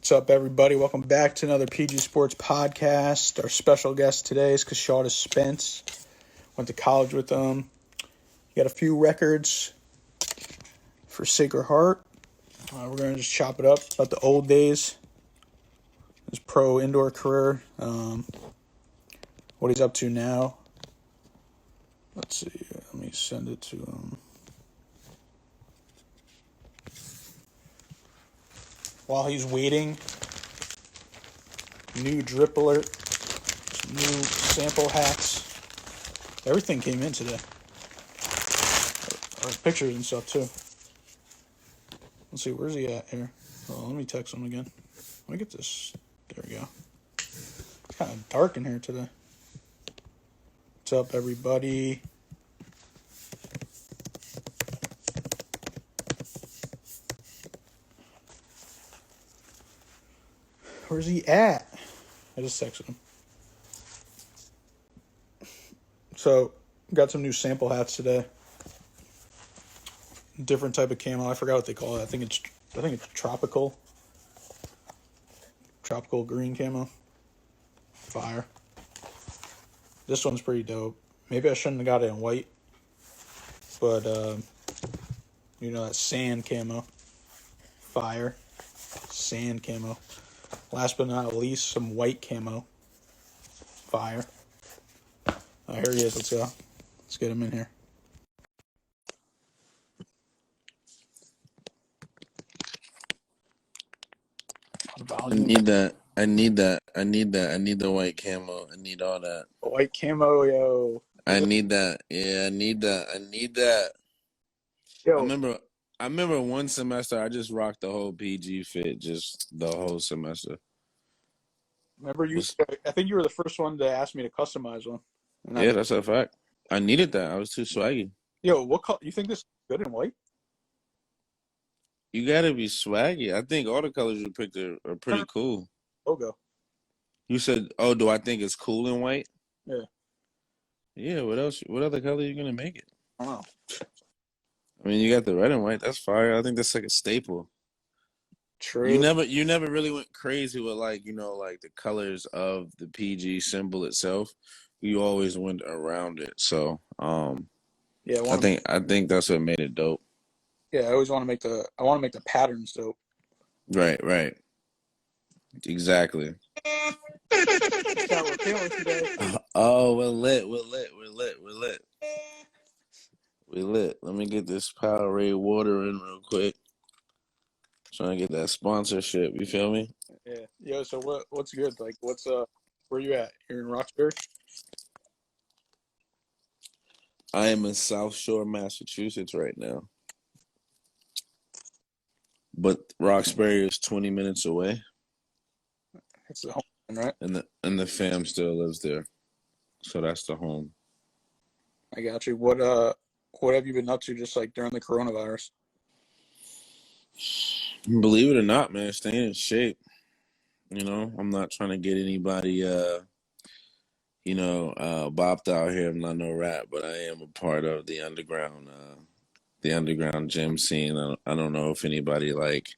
What's up, everybody? Welcome back to another PG Sports podcast. Our special guest today is Keshaudas Spence. Went to college with him. He got a few records for Sacred Heart. We're going to just chop it up about the old days, his pro indoor career, what he's up to now. Let's see. Let me send it to him. While he's waiting, new drip alert, new sample hats. Everything came in today. Or pictures and stuff too. Let's see, where's he at here? Oh, let me text him again. Let me get this. There we go. It's kind of dark in here today. What's up, everybody? Where's he at? I just texted him. So, got some new sample hats today. Different type of camo. I forgot what they call it. I think it's tropical green camo. Fire. This one's pretty dope. Maybe I shouldn't have got it in white, but that sand camo. Fire. Sand camo. Last but not least, some white camo. Fire. Here he is. Let's go. Let's get him in here. I need that. I need the white camo. I need all that. White camo, yo. I need that. Yeah, I need that. Yo. I remember one semester I just rocked the whole PG fit, just the whole semester. Remember I think you were the first one to ask me to customize one. Yeah, that's a fact. I needed that. I was too swaggy. Yo, what color? You think this is good in white? You gotta be swaggy. I think all the colors you picked are pretty cool. Logo. You said, "Oh, do I think it's cool in white?" Yeah. Yeah. What else? What other color are you gonna make it? I don't know. I mean, you got the red and white. That's fire. I think that's like a staple. True. You never really went crazy with like the colors of the PG symbol itself. You always went around it. So yeah, I think that's what made it dope. Yeah, I always want to make the patterns dope. Right. Exactly. That's how we're feeling today. Oh, we're lit. Let me get this Powerade water in real quick. Trying to get that sponsorship. You feel me? Yeah. Yo, so what's good? Like, where you at? You're in Roxbury? I am in South Shore, Massachusetts right now. But Roxbury is 20 minutes away. It's the home, right? And the fam still lives there. So that's the home. I got you. What have you been up to just like during the coronavirus? Believe it or not, man, staying in shape. I'm not trying to get anybody bopped out here. I'm not no rap, but I am a part of the underground gym scene. I don't know if anybody like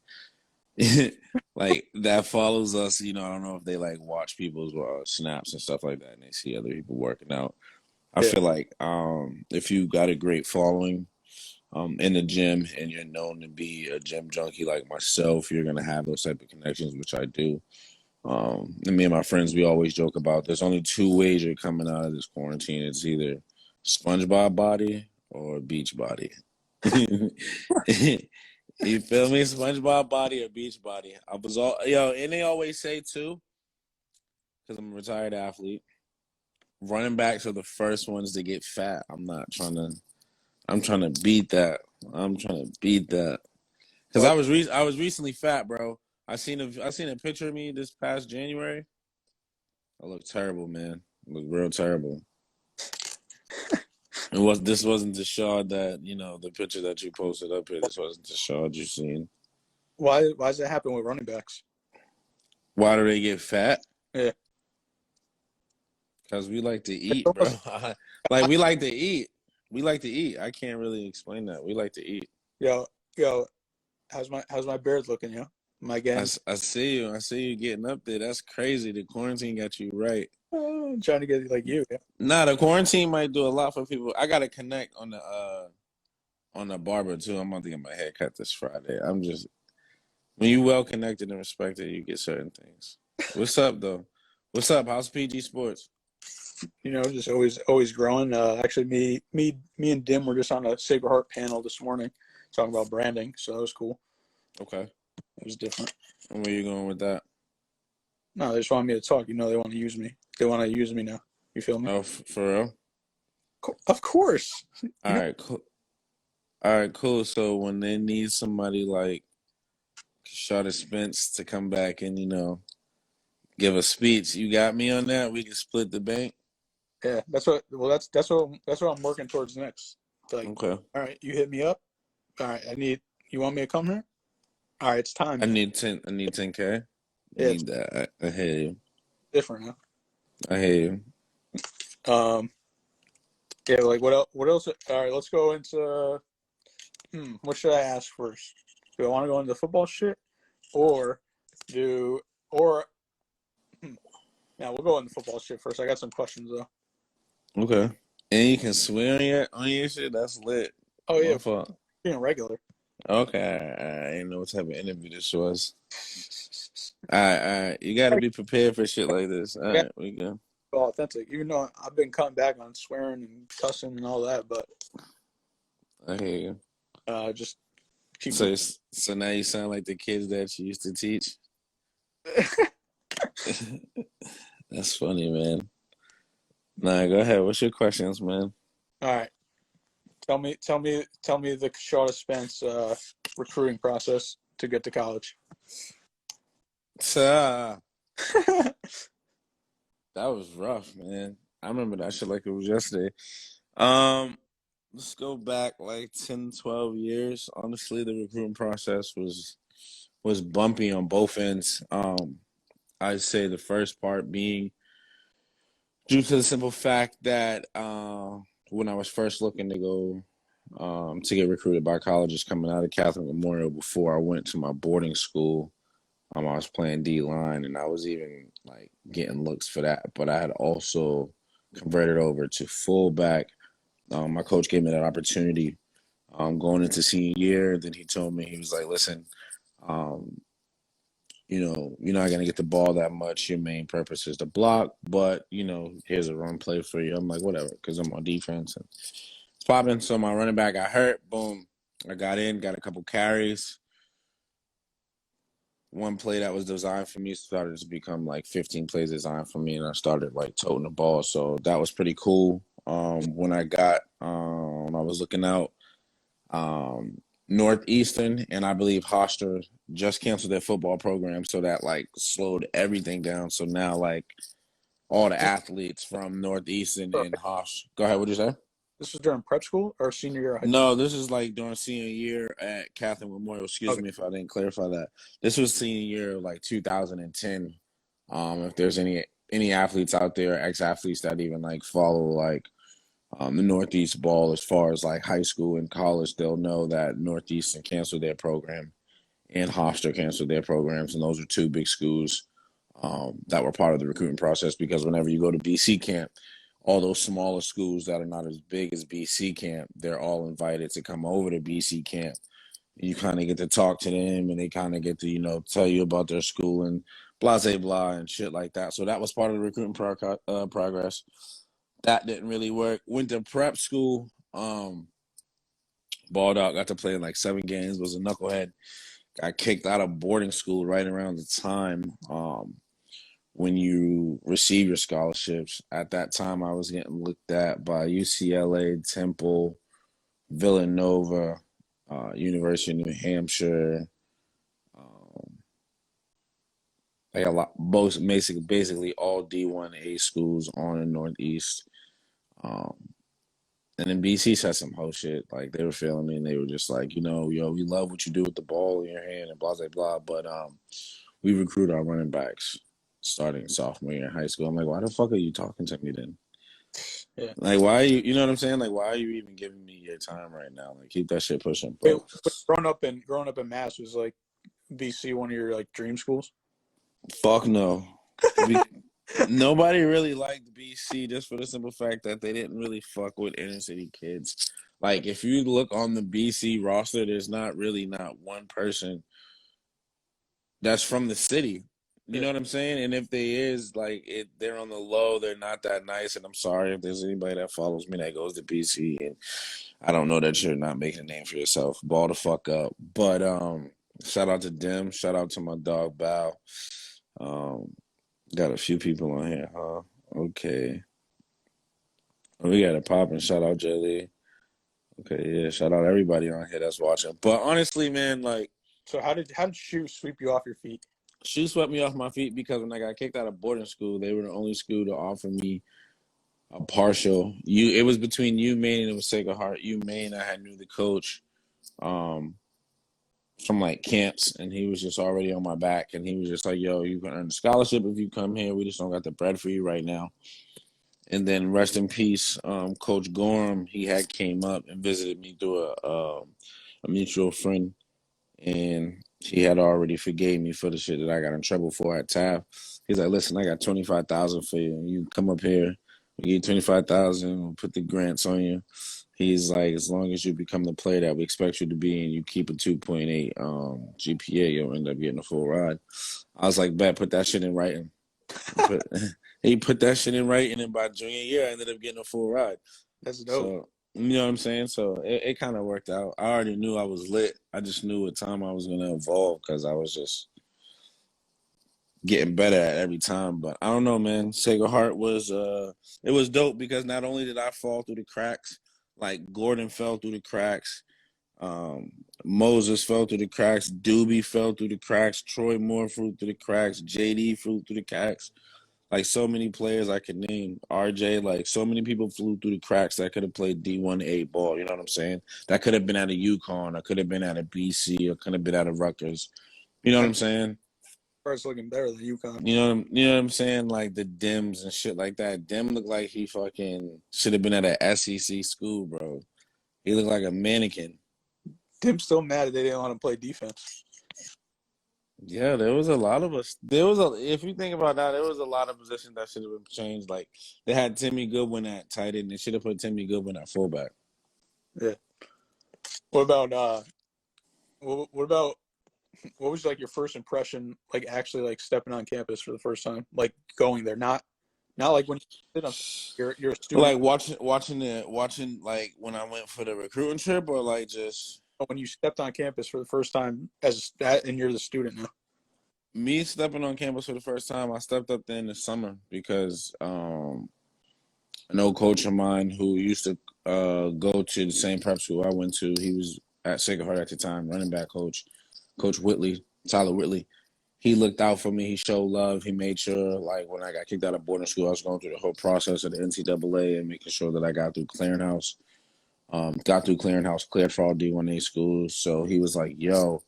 like that follows us. I don't know if they like watch people's snaps and stuff like that, and they see other people working out. I feel like if you got a great following in the gym and you're known to be a gym junkie like myself, you're gonna have those type of connections, which I do. And me and my friends, we always joke about there's only two ways you're coming out of this quarantine. It's either SpongeBob body or beach body. You feel me? SpongeBob body or beach body. And they always say too, because I'm a retired athlete, running backs are the first ones to get fat. I'm trying to beat that. Because I was recently fat, bro. I seen a picture of me this past January. I look terrible, man. I look real terrible. This wasn't the Shaud that the picture that you posted up here. This wasn't the Shaud you seen. Why does that happen with running backs? Why do they get fat? Yeah. Because we like to eat, bro. Like we like to eat. We like to eat. I can't really explain that. We like to eat. Yo, how's my beard looking, yo? Am I getting? I see you. I see you getting up there. That's crazy. The quarantine got you right. I'm trying to get like you. Yeah. Nah, the quarantine might do a lot for people. I gotta connect on the barber too. I'm about to get my hair cut this Friday. I'm just when you well connected and respected, you get certain things. What's up though? What's up? How's PG Sports? Just always growing. Actually, me and Dim were just on a Sacred Heart panel this morning, talking about branding. So that was cool. Okay. It was different. And where you going with that? No, they just want me to talk. They want to use me. They want to use me now. You feel me? Oh, for real? Of course. All right, cool. All right, cool. So when they need somebody like Keshaudas Spence to come back and give a speech, you got me on that. We can split the bank. Yeah, that's what. Well, that's what I'm working towards next. Like, Okay. all right, you hit me up. All right, You want me to come here? All right, it's time. I Then. need 10. I need 10K. I Yeah, it's need that. I hear you. different now. I hear you. Yeah, like what else? What else? All right, let's go into. What should I ask first? Do I want to go into football shit, or do or? Yeah, we'll go into football shit first. I got some questions though. Okay. And you can swear on your shit. That's lit. Oh My yeah, fault. being regular. Okay. I didn't know what type of interview this was. All right. All right. You got to be prepared for shit like this. All Yeah, right. We go. authentic. Even though I've been cutting back on swearing and cussing and all that, but I hear you. just keep. So now you sound like the kids that you used to teach. That's funny, man. Nah, go ahead. What's your questions, man? All right. Tell me the Keshaudas Spence recruiting process to get to college. That was rough, man. I remember that shit like it was yesterday. Let's go back like 10, 12 years. Honestly, the recruiting process was bumpy on both ends. I'd say the first part being due to the simple fact that when I was first looking to go to get recruited by colleges coming out of Catholic Memorial before I went to my boarding school, I was playing D line and I was even like getting looks for that. But I had also converted over to fullback. My coach gave me that opportunity going into senior year. Then he told me, he was like, listen, um, you're not going to get the ball that much. Your main purpose is to block, but, here's a run play for you. I'm like, whatever, because I'm on defense. And it's popping. So my running back got hurt. Boom. I got in, got a couple carries. One play that was designed for me started to become like 15 plays designed for me, and I started like toting the ball. So that was pretty cool. When I was looking out, Northeastern and I believe Hofstra just canceled their football program, so that like slowed everything down. So now like all the athletes from Northeastern and Hofstra. Go ahead. What'd you say? This was during prep school or senior year of high school? No, this is like during senior year at Catholic Memorial. Excuse Okay. me if I didn't clarify that. This was senior year like 2010. If there's any athletes out there, ex-athletes that even like follow like the Northeast ball as far as like high school and college, they'll know that Northeastern canceled their program and Hofstra canceled their programs, and those are two big schools that were part of the recruiting process because whenever you go to BC camp, all those smaller schools that are not as big as BC camp, they're all invited to come over to BC camp. You kind of get to talk to them and they kind of get to, tell you about their school and blah, blah, blah, and shit like that. So that was part of the recruiting progress. That didn't really work. Went to prep school, balled out, got to play in like 7 games, was a knucklehead. Got kicked out of boarding school right around the time when you receive your scholarships. At that time, I was getting looked at by UCLA, Temple, Villanova, University of New Hampshire. Like a lot, both basically all D1A schools on the Northeast. And then BC said some whole shit. Like they were feeling me and they were just like, yo, we love what you do with the ball in your hand and blah, blah, blah. But we recruit our running backs starting sophomore year in high school. I'm like, why the fuck are you talking to me then? Yeah. Like, why are you know what I'm saying? Like, why are you even giving me your time right now? Like, keep that shit pushing. Wait, But growing up in Mass was like BC one of your like dream schools? Fuck no. Nobody really liked BC just for the simple fact that they didn't really fuck with inner city kids. Like if you look on the BC roster, there's not one person that's from the city. You know what I'm saying? And if they is, like, they're on the low, they're not that nice. And I'm sorry if there's anybody that follows me that goes to BC, and I don't know that you're not making a name for yourself. Ball the fuck up. But shout out to Dim. Shout out to my dog Bow. Got a few people on here, huh? Okay. We got a poppin'. Shout out Jelly. Okay, yeah. Shout out everybody on here that's watching. But honestly, man, like, so how did shoes sweep you off your feet? Shoes swept me off my feet because when I got kicked out of boarding school, they were the only school to offer me a partial. It was between UMaine and it was Sacred Heart. UMaine, I had knew the coach from like camps, and he was just already on my back, and he was just like, "Yo, you can earn a scholarship if you come here. We just don't got the bread for you right now." And then rest in peace, Coach Gorham. He had came up and visited me through a mutual friend, and he had already forgave me for the shit that I got in trouble for at TAF. He's like, "Listen, I got 25,000 for you. You come up here, we give you 25,000. We'll put the grants on you." He's like, "As long as you become the player that we expect you to be, and you keep a 2.8 GPA, you'll end up getting a full ride." I was like, "Bet, put that shit in writing." He put that shit in writing, and by junior year, I ended up getting a full ride. That's dope. So, you know what I'm saying? So it kind of worked out. I already knew I was lit. I just knew what time I was going to evolve because I was just getting better at every time. But I don't know, man. Sacred Heart was it was dope because not only did I fall through the cracks, like Gordon fell through the cracks, Moses fell through the cracks, Doobie fell through the cracks, Troy Moore flew through the cracks, JD flew through the cracks. Like so many players I could name, RJ, like so many people flew through the cracks that could have played D1A ball. You know what I'm saying? That could have been out of UConn, or could have been out of BC, or could have been out of Rutgers. You know what I'm saying? First looking better than UConn. You know what I'm saying? Like the Dims and shit like that. Dim looked like he fucking should have been at a SEC school, bro. He looked like a mannequin. Dim's still mad that they didn't want to play defense. Yeah, there was a lot of us. If you think about that, there was a lot of positions that should have been changed. Like they had Timmy Goodwin at tight end. They should have put Timmy Goodwin at fullback. Yeah. What about what was like your first impression, like actually like stepping on campus for the first time, like going there, not like when you're a student, like watching like when I went for the recruiting trip, or like just when you stepped on campus for the first time as that, and you're the student now. Me stepping on campus for the first time, I stepped up there in the summer because an old coach of mine who used to go to the same prep school I went to, he was at Sacred Heart at the time, running back coach, Coach Whitley, Tyler Whitley. He looked out for me. He showed love. He made sure, like, when I got kicked out of boarding school, I was going through the whole process of the NCAA and making sure that I got through clearinghouse. Cleared for all D1A schools. So he was like, "Yo,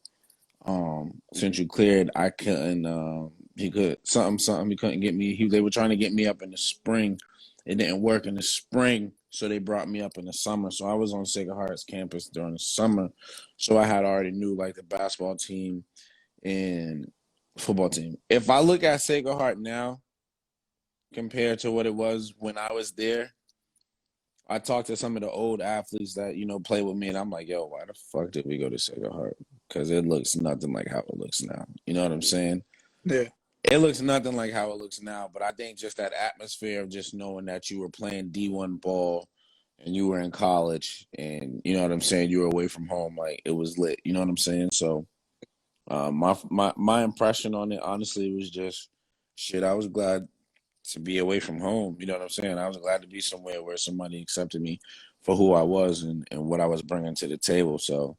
since you cleared, I couldn't. He could something. He couldn't get me. They were trying to get me up in the spring. It didn't work in the spring, so they brought me up in the summer. So I was on Sacred Heart's campus during the summer. So I had already knew like the basketball team and football team. If I look at Sacred Heart now compared to what it was when I was there, I talked to some of the old athletes that, play with me, and I'm like, "Yo, why the fuck did we go to Sacred Heart? Because it looks nothing like how it looks now." You know what I'm saying? Yeah. It looks nothing like how it looks now, but I think just that atmosphere of just knowing that you were playing D1 ball and you were in college and, you know what I'm saying, you were away from home, like, it was lit. You know what I'm saying? So my impression on it, honestly, was just, shit, I was glad to be away from home. You know what I'm saying? I was glad to be somewhere where somebody accepted me for who I was and what I was bringing to the table. So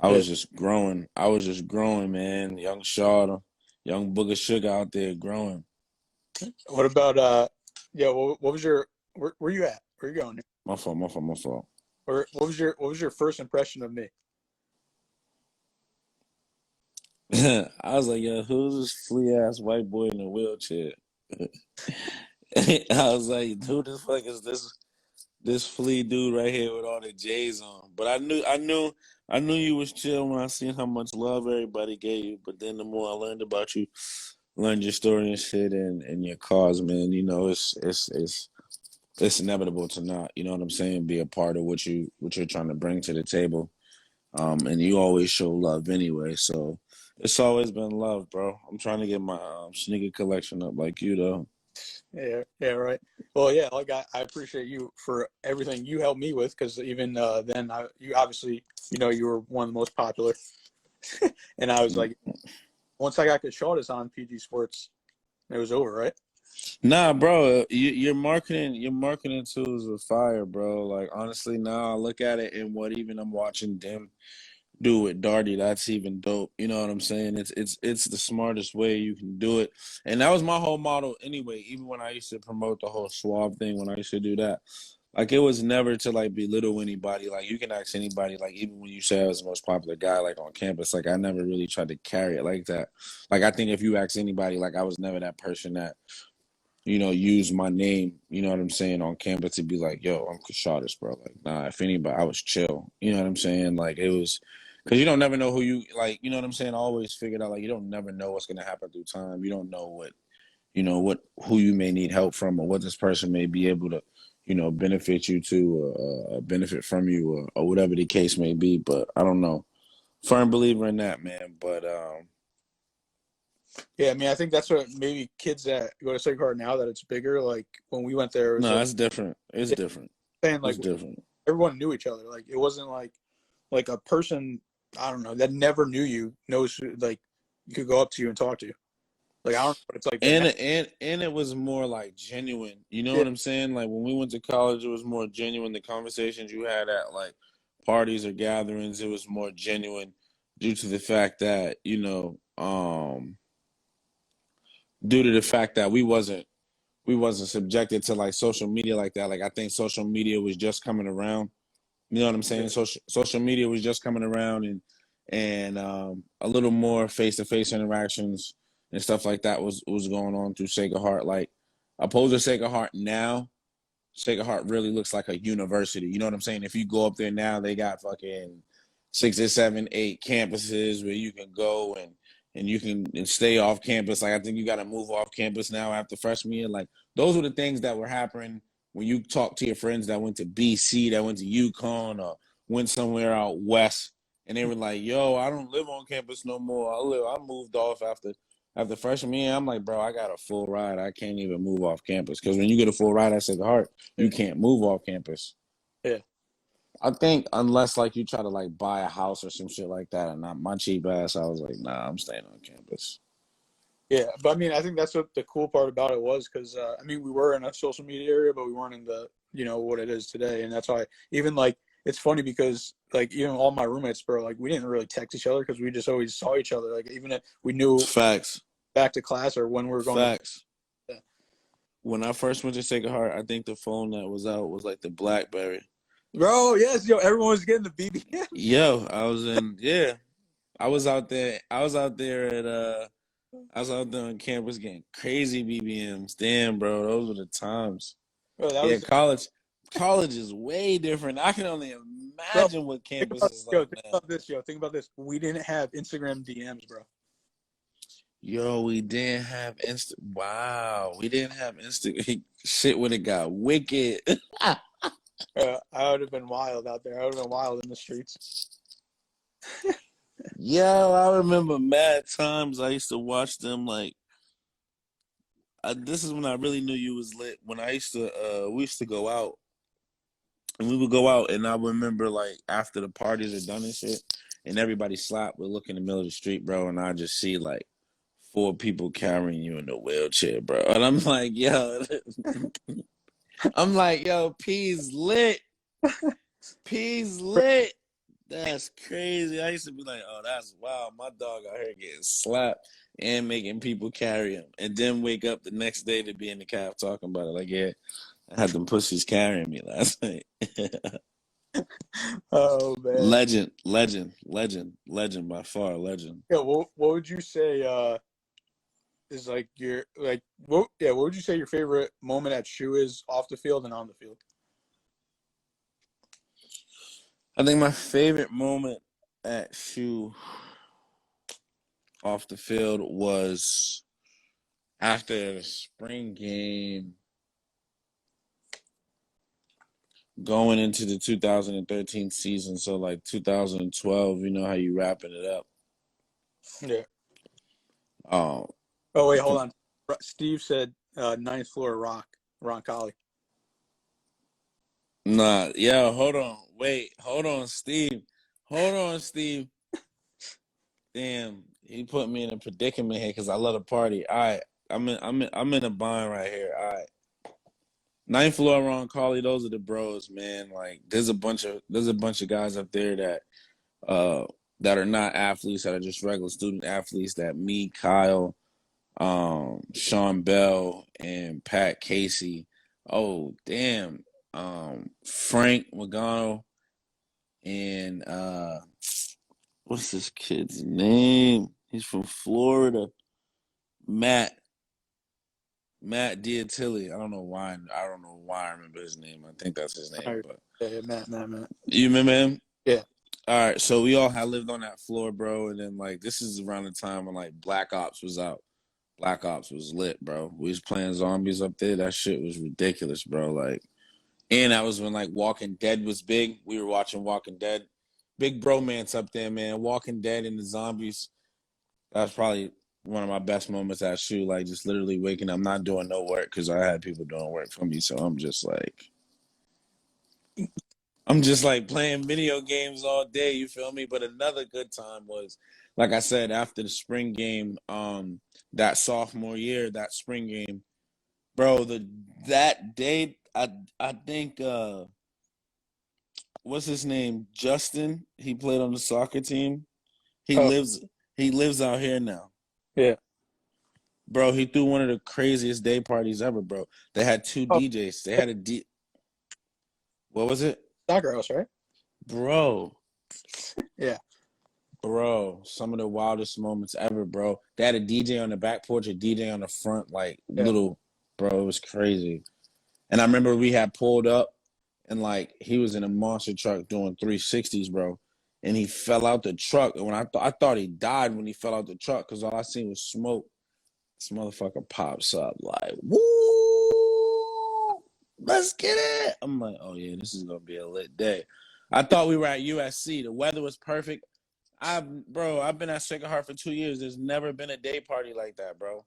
I was just growing. Man. Young Shaudy, young Booger Sugar out there growing. What about what was your where you at? Where you going? My fault. What was your first impression of me? I was like, "Yo, who's this flea ass white boy in a wheelchair?" I was like, "Who the fuck is this flea dude right here with all the J's on?" But I knew I knew you was chill when I seen how much love everybody gave you. But then the more I learned about you, learned your story and shit, and your cause, man. You know, it's inevitable to not, you know what I'm saying, be a part of what you're trying to bring to the table. And you always show love anyway, so it's always been love, bro. I'm trying to get my sneaker collection up like you, though. Yeah, yeah, right. Well, yeah, like I appreciate you for everything you helped me with, because even then, you obviously, you were one of the most popular, and I was like, once I got Keshaudas on PG Sports, it was over, right? Nah, bro, your marketing tools are fire, bro. Like honestly, now I look at it and what even I'm watching them do with Darty, that's even dope. You know what I'm saying? It's the smartest way you can do it. And that was my whole model anyway, even when I used to promote the whole swab thing, when I used to do that. Like it was never to like belittle anybody. Like you can ask anybody, like even when you say I was the most popular guy like on campus, like I never really tried to carry it like that. Like I think if you ask anybody, like I was never that person that use my name, you know what I'm saying, on campus to be like, yo, I'm Keshaudas, bro. Like, nah, if anybody, I was chill. You know what I'm saying? Like, it was, because you don't never know who you, like, you know what I'm saying? I always figured out, like, you don't never know what's going to happen through time. You don't know who you may need help from or what this person may be able to, benefit you to or benefit from you or whatever the case may be. But I don't know. Firm believer in that, man. But, Yeah, I mean, I think that's what maybe kids that go to Sacred Heart now, that it's bigger. Like when we went there, it was no, like, it's different. It's yeah, different. saying like It's different. everyone knew each other. Like it wasn't like a person, I don't know, that never knew you knows like you could go up to you and talk to you. Like I don't know what it's like And now. and it was more like genuine. You know Yeah, what I'm saying? Like when we went to college, it was more genuine. The conversations you had at like parties or gatherings, it was more genuine due to the fact that, due to the fact that we wasn't subjected to like social media like that. Like I think social media was just coming around. You know what I'm saying? yeah, Social media was just coming around, and a little more face to face interactions and stuff like that was going on through Sacred Heart. Like opposed to Sacred Heart now, Sacred Heart really looks like a university. You know what I'm saying? If you go up there now, they got fucking 6 or 7, 8 campuses where you can go and you can and stay off campus. Like I think you got to move off campus now after freshman year. Like those were the things that were happening when you talk to your friends that went to BC, that went to UConn, or went somewhere out west, and they were like, "Yo, I don't live on campus no more. I moved off after freshman year." I'm like, "Bro, I got a full ride. I can't even move off campus because when you get a full ride at Sacred Heart, yeah, you can't move off campus." yeah. I think unless like you try to like buy a house or some shit like that, and not my cheap ass, I was like, nah, I'm staying on campus. Yeah, but I mean, I think that's what the cool part about it was, because I mean, we were in a social media area, but we weren't in the what it is today, and that's why even like it's funny because like even all my roommates, bro, like we didn't really text each other because we just always saw each other. Like even if we knew Facts, back to class or when we were going to. facts. When I first went to Sacred Heart, I think the phone that was out was like the BlackBerry. Bro, yes, yo, everyone was getting the BBMs. Yo, I was out there. I was out there on campus getting crazy BBMs. Damn, bro, those were the times. Bro, that Yeah, was college is way different. I can only bro. imagine what Think campus about is yo, like think now. about this, yo. Think about this. We didn't have Instagram DMs, bro. Yo, we didn't have Insta. Wow, we didn't have Insta. Shit would have got wicked. I would have been wild out there. I would have been wild in the streets. Yo, I remember mad times I used to watch them. Like, this is when I really knew you was lit. When we used to go out, and we would go out, and I remember like after the parties are done and shit, and everybody slapped. We look in the middle of the street, bro, and I just see like 4 people carrying you in a wheelchair, bro, and I'm like, yo, P's lit. P's lit. That's crazy. I used to be like, oh, that's wild. My dog out here getting slapped and making people carry him. And then wake up the next day to be in the cab talking about it. Like, yeah, I had them pussies carrying me last night. Oh man. Legend, legend, legend, legend by far, legend. Yeah, what would you say is like your like what would you say your favorite moment at Shoe is, off the field and on the field? I think my favorite moment at shoe off the field was after the spring game going into the 2013 season. So like 2012, you know how you wrapping it up. Yeah. Um, Oh, wait, hold on. Steve said ninth floor Ron Collie. nah, yeah, hold on. Wait, hold on, Steve. Hold on, Steve. Damn, he put me in a predicament here because I love to party. All right, I'm in a bind right here. All right. Ninth floor Ron Carly, those are the bros, man. Like there's a bunch of guys up there that are not athletes, that are just regular student athletes, that me, Kyle, Sean Bell, and Pat Casey. Oh, damn. Frank Magano and what's this kid's name? He's from Florida. Matt Diatilli. I don't know why I remember his name. I think that's his name. But Yeah, Matt. you remember him? Yeah. All right. So we all had lived on that floor, bro. And then like this is around the time when like Black Ops was out. Black Ops was lit, bro. We was playing zombies up there. That shit was ridiculous, bro. Like, and that was when like Walking Dead was big. We were watching Walking Dead. Big bromance up there, man. Walking Dead and the zombies. That's probably one of my best moments at shoe. Like just literally waking up, not doing no work because I had people doing work for me. So I'm just like playing video games all day. You feel me? But another good time was, like I said, after the spring game, that sophomore year, that spring game, bro. That day, I think what's his name? Justin. He played on the soccer team. He Oh, lives out here now. yeah. Bro, he threw one of the craziest day parties ever, bro. They had two Oh, DJs. They had what was it? Soccer House, right? Bro. Yeah. Bro, some of the wildest moments ever, bro. They had a DJ on the back porch, a DJ on the front, like Yeah. little, bro, it was crazy. And I remember we had pulled up and like he was in a monster truck doing 360s, bro. And he fell out the truck. And when I thought he died when he fell out the truck because all I seen was smoke. This motherfucker pops up like, woo, let's get it. I'm like, oh yeah, this is gonna be a lit day. I thought we were at USC. The weather was perfect. I've been at Sacred Heart for 2 years. There's never been a day party like that, bro.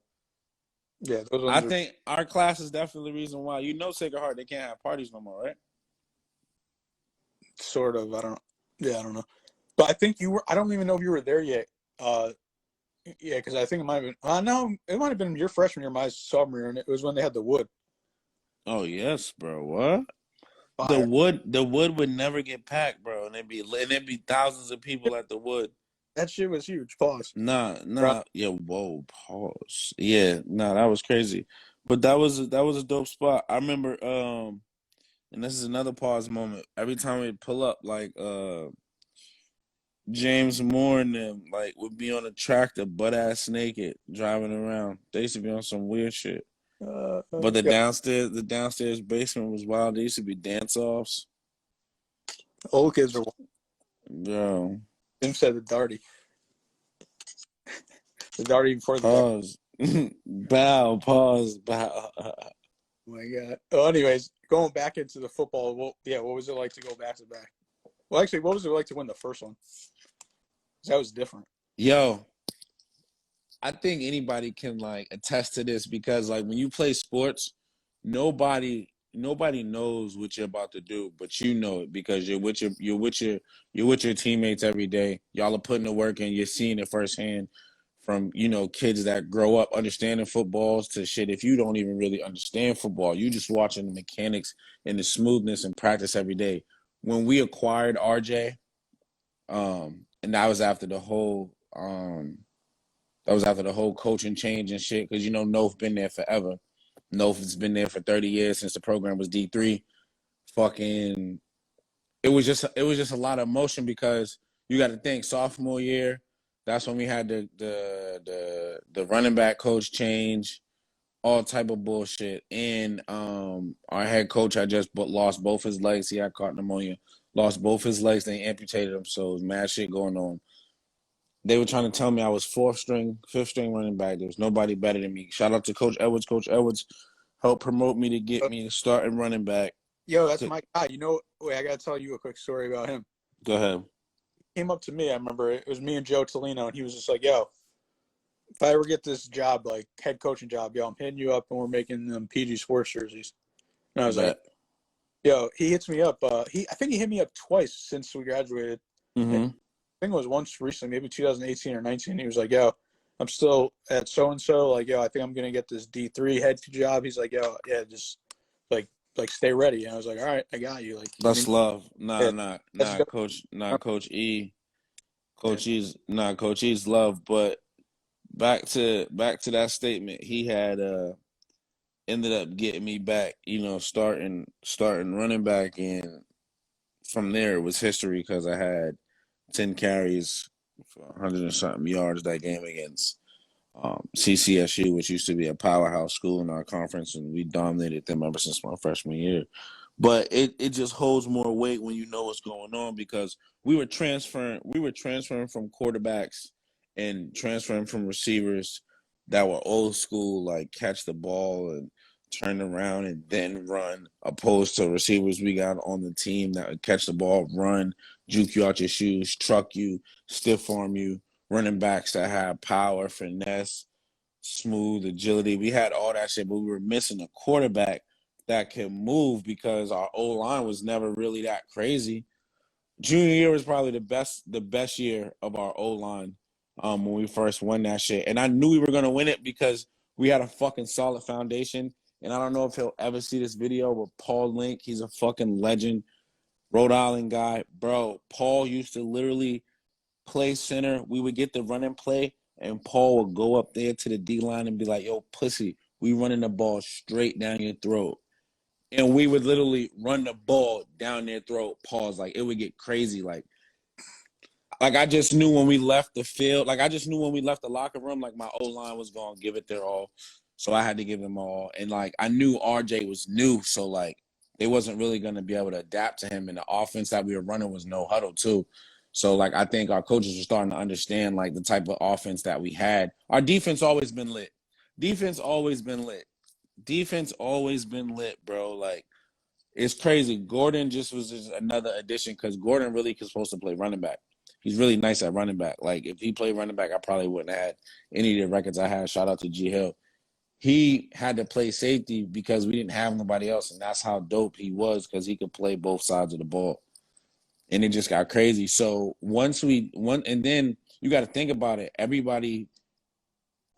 Yeah, those I ones are think our class is definitely the reason why. You know, Sacred Heart, they can't have parties no more, right? sort of. I don't know. But I think you were. I don't even know if you were there yet. Yeah, because I think it might have been. No, it might have been your freshman year, my sophomore year, and it was when they had the wood. Oh yes, bro. What? Fire. The wood would never get packed, bro, and there'd be thousands of people at the wood. That shit was huge. Pause. Nah, yeah, whoa, pause. Yeah, nah, that was crazy. But that was a dope spot. I remember, and this is another pause moment. Every time we pull up, like James Moore and them, like would be on a tractor, butt ass naked, driving around. They used to be on some weird shit. But Yeah, the downstairs basement was wild. There used to be dance offs. old kids are. Bro. Tim said the Darty. The Darty before the Darty. Pause. Bow. Oh my god. Oh, anyways, going back into the football. Well, yeah, what was it like to go back to back? Well, actually, what was it like to win the first one? 'Cause that was different. Yo, I think anybody can like attest to this because like when you play sports, nobody knows what you're about to do, but you know it because you're with your teammates every day. Y'all are putting the work in, you're seeing it firsthand from, kids that grow up understanding footballs to shit. If you don't even really understand football, you just watching the mechanics and the smoothness and practice every day. When we acquired RJ, and that was after the whole coaching change and shit. Because Nof been there forever. Nof has been there for 30 years since the program was D3. Fucking, it was just a lot of emotion because you got to think sophomore year. That's when we had the running back coach change, all type of bullshit, and our head coach had just lost both his legs. He had caught pneumonia, lost both his legs. They amputated him, so mad shit going on. They were trying to tell me I was fifth string running back. There was nobody better than me. Shout out to Coach Edwards. Coach Edwards helped promote me to get me a starting running back. Yo, that's my guy. You know, wait, I got to tell you a quick story about him. Go ahead. He came up to me. I remember it was me and Joe Tolino, and he was just like, yo, if I ever get this job, like head coaching job, yo, I'm hitting you up and we're making them PG Sports jerseys. And I was like, yo, he hits me up. I think he hit me up twice since we graduated. Mm-hmm. I think it was once recently, maybe 2018 or 19. He was like, yo, I'm still at so-and-so. Like, yo, I think I'm going to get this D3 head job. He's like, yo, yeah, just like stay ready. And I was like, all right, I got you. Like, that's love. Nah, Coach E. Coach E's love. But back to that statement, he had ended up getting me back, starting running back, and from there it was history because I had 10 carries for 100 and something yards that game against CCSU, which used to be a powerhouse school in our conference, and we dominated them ever since my freshman year. But it just holds more weight when you know what's going on, because we were transferring from quarterbacks and transferring from receivers that were old school, like catch the ball and turn around and then run, opposed to receivers we got on the team that would catch the ball, run, juke you out your shoes, truck you, stiff arm you, running backs that had power, finesse, smooth agility. We had all that shit, but we were missing a quarterback that could move because our O-line was never really that crazy. Junior year was probably the best year of our O-line when we first won that shit. And I knew we were going to win it because we had a fucking solid foundation. And I don't know if he'll ever see this video, but Paul Link, he's a fucking legend, Rhode Island guy. Bro, Paul used to literally play center. We would get the running play, and Paul would go up there to the D-line and be like, yo, pussy, we running the ball straight down your throat. And we would literally run the ball down their throat, pause. Like, it would get crazy. Like I just knew when we left the field, like I just knew when we left the locker room, like my O-line was going to give it their all. So I had to give them all. And, like, I knew RJ was new, so, like, they wasn't really going to be able to adapt to him. And the offense that we were running was no huddle, too. So, like, I think our coaches were starting to understand, like, the type of offense that we had. Our defense always been lit. Defense always been lit, bro. Like, it's crazy. Gordon just was just another addition because Gordon really is supposed to play running back. He's really nice at running back. Like, if he played running back, I probably wouldn't have had any of the records I had. Shout out to G. Hill. He had to play safety because we didn't have nobody else, and that's how dope he was because he could play both sides of the ball. And it just got crazy. So and then you got to think about it. Everybody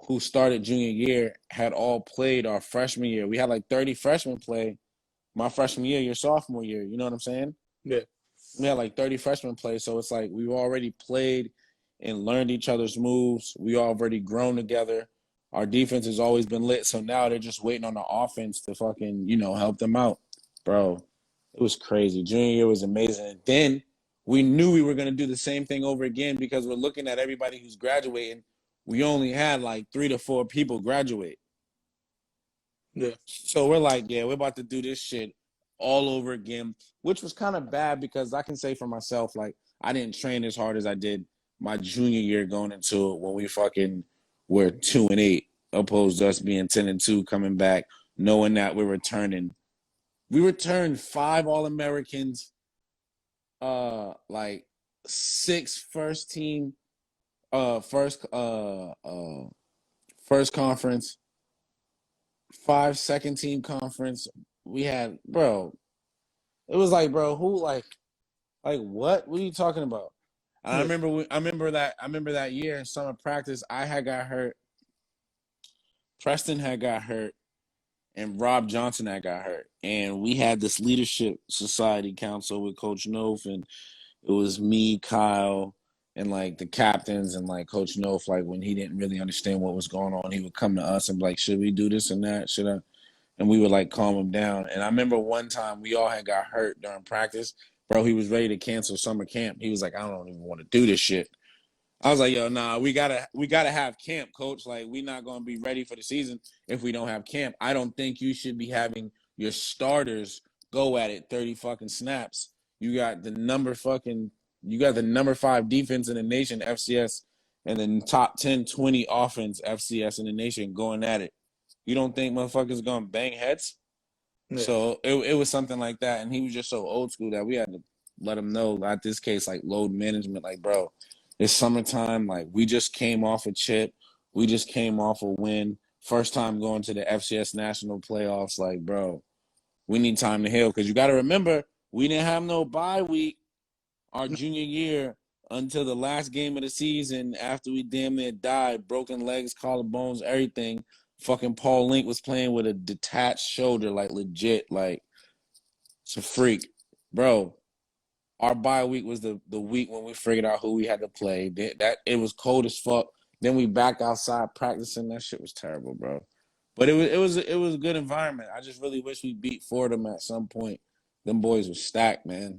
who started junior year had all played our freshman year. We had like 30 freshmen play my freshman year, your sophomore year. You know what I'm saying? Yeah. We had like 30 freshmen play. So it's like we already played and learned each other's moves. We already grown together. Our defense has always been lit. So now they're just waiting on the offense to fucking, help them out. Bro, it was crazy. Junior year was amazing. And then we knew we were going to do the same thing over again because we're looking at everybody who's graduating. We only had like 3 to 4 people graduate. Yeah. So we're like, yeah, we're about to do this shit all over again, which was kind of bad because I can say for myself, like, I didn't train as hard as I did my junior year going into it when we fucking were 2-8, opposed to us being 10-2 coming back, knowing that we're returning. We returned 5 All-Americans, like 6 first team, first conference, 5 second team conference. We had, bro, it was like, bro, who, like what? What are you talking about? And I remember that year in summer practice, I had got hurt, Preston had got hurt, and Rob Johnson had got hurt. And we had this leadership society council with Coach Nof, and it was me, Kyle, and like the captains and like Coach Nof. Like, when he didn't really understand what was going on, he would come to us and be like, should we do this and that? Should I? And we would like calm him down. And I remember one time we all had got hurt during practice. Bro, he was ready to cancel summer camp. He was like, I don't even want to do this shit. I was like, yo, nah, we gotta have camp, coach. Like, we're not gonna be ready for the season if we don't have camp. I don't think you should be having your starters go at it 30 fucking snaps. You got the number 5 defense in the nation, FCS, and then top 10, 20 offense, FCS in the nation going at it. You don't think motherfuckers gonna bang heads? Yeah. So it was something like that, and he was just so old school that we had to let him know. At this case, like load management, like bro, it's summertime. Like we just came off a chip, we just came off a win, first time going to the FCS national playoffs. Like bro, we need time to heal because you got to remember we didn't have no bye week our junior year until the last game of the season after we damn near died, broken legs, collarbones, everything. Fucking Paul Link was playing with a detached shoulder, like legit, like it's a freak. Bro, our bye week was the week when we figured out who we had to play. That it was cold as fuck. Then we back outside practicing. That shit was terrible, bro. But it was a good environment. I just really wish we beat Fordham at some point. Them boys were stacked, man.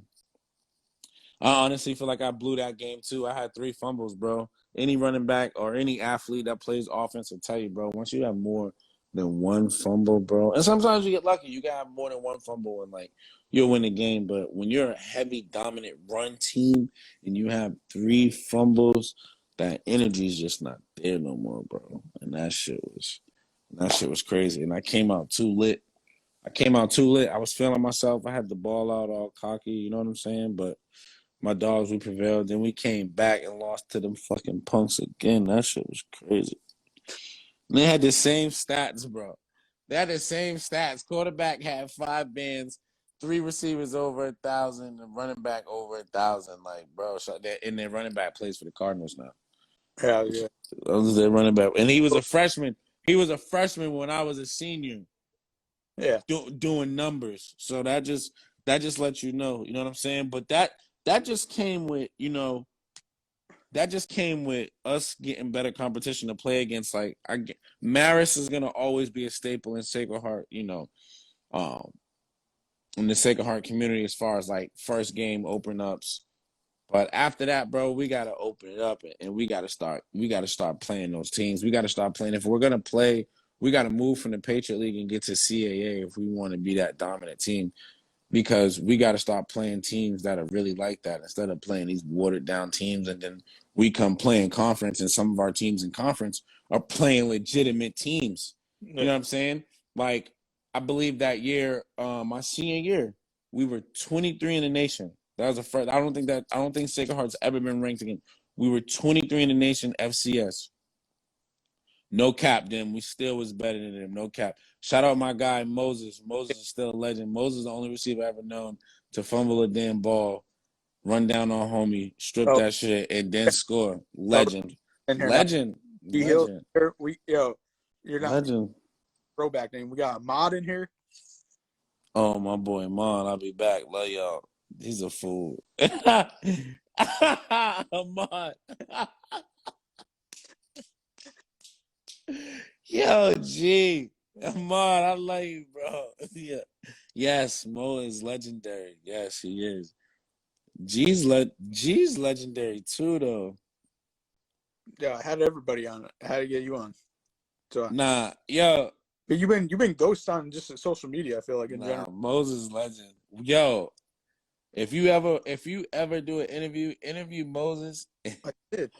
I honestly feel like I blew that game too. I had 3 fumbles, bro. Any running back or any athlete that plays offense will tell you, bro, once you have more than 1 fumble, bro, and sometimes you get lucky. You got more than 1 fumble and, like, you'll win the game. But when you're a heavy, dominant run team and you have 3 fumbles, that energy is just not there no more, bro. And that shit was crazy. And I came out too lit. I was feeling myself. I had the ball out all cocky, you know what I'm saying? But my dogs, we prevailed. Then we came back and lost to them fucking punks again. That shit was crazy. And they had the same stats, bro. They had the same stats. Quarterback had 5 bands, 3 receivers over 1,000, and running back over 1,000. Like, bro, and their running back plays for the Cardinals now. Hell yeah. Those are their running back. And he was a freshman. He was a freshman when I was a senior. Yeah. Doing numbers. So that just lets you know what I'm saying? But that just came with, us getting better competition to play against. Like, Marist is gonna always be a staple in Sacred Heart, in the Sacred Heart community as far as like first game open ups. But after that, bro, we gotta open it up and we gotta start playing those teams. We gotta start playing. If we're gonna play, we gotta move from the Patriot League and get to CAA if we want to be that dominant team. Because we got to start playing teams that are really like that instead of playing these watered down teams. And then we come playing conference and some of our teams in conference are playing legitimate tems. Yeah. You know what I'm saying? Like, I believe that year, my senior year, we were 23 in the nation. That was the first. I don't think Sacred Heart's ever been ranked again. We were 23 in the nation FCS. No cap, them. We still was better than them. No cap. Shout out my guy, Moses. Moses is still a legend. Moses is the only receiver I ever known to fumble a damn ball, run down on homie, strip that shit, and then score. Legend. Legend. Legend. You're not Legend. throwback name. We got a mod in here. Oh, my boy, Mon. I'll be back. Love y'all. He's a fool. Mon. Yo, G. Ahmad, I love you, bro. Yeah. Yes, Mo is legendary. Yes, he is. G's legendary too, though. Yeah, I had everybody on it. I had to get you on. So Nah, yo. But you've been ghost on just social media, I feel like, in general. Moses legend. Yo, if you ever do an interview Moses. I did.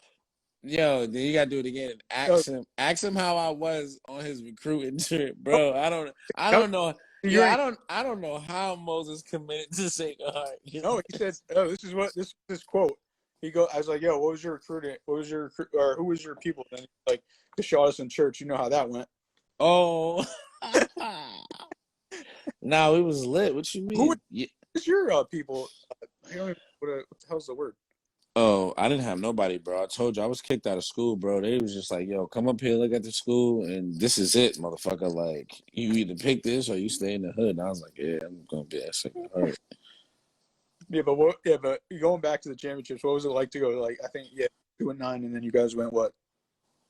Yo, then you gotta do it again and ask him how I was on his recruiting trip, bro. I don't know. Yeah, I don't know how Moses committed to Sacred Heart. No, he said, "Oh, this quote." I was like, "Yo, what was your recruiting? Or who was your people?" And he's like, Keshaudas in church. You know how that went. Oh, no, it was lit. What you mean? Who is your people? I don't even what the hell's the word? Oh, I didn't have nobody, bro. I told you I was kicked out of school, bro. They was just like, yo, come up here, look at the school, and this is it, motherfucker. Like, you either pick this or you stay in the hood. And I was like, yeah, I'm gonna be at Sacred Heart. Yeah, but going back to the championships, what was it like to go? Like, I think 2-9, and then you guys went what,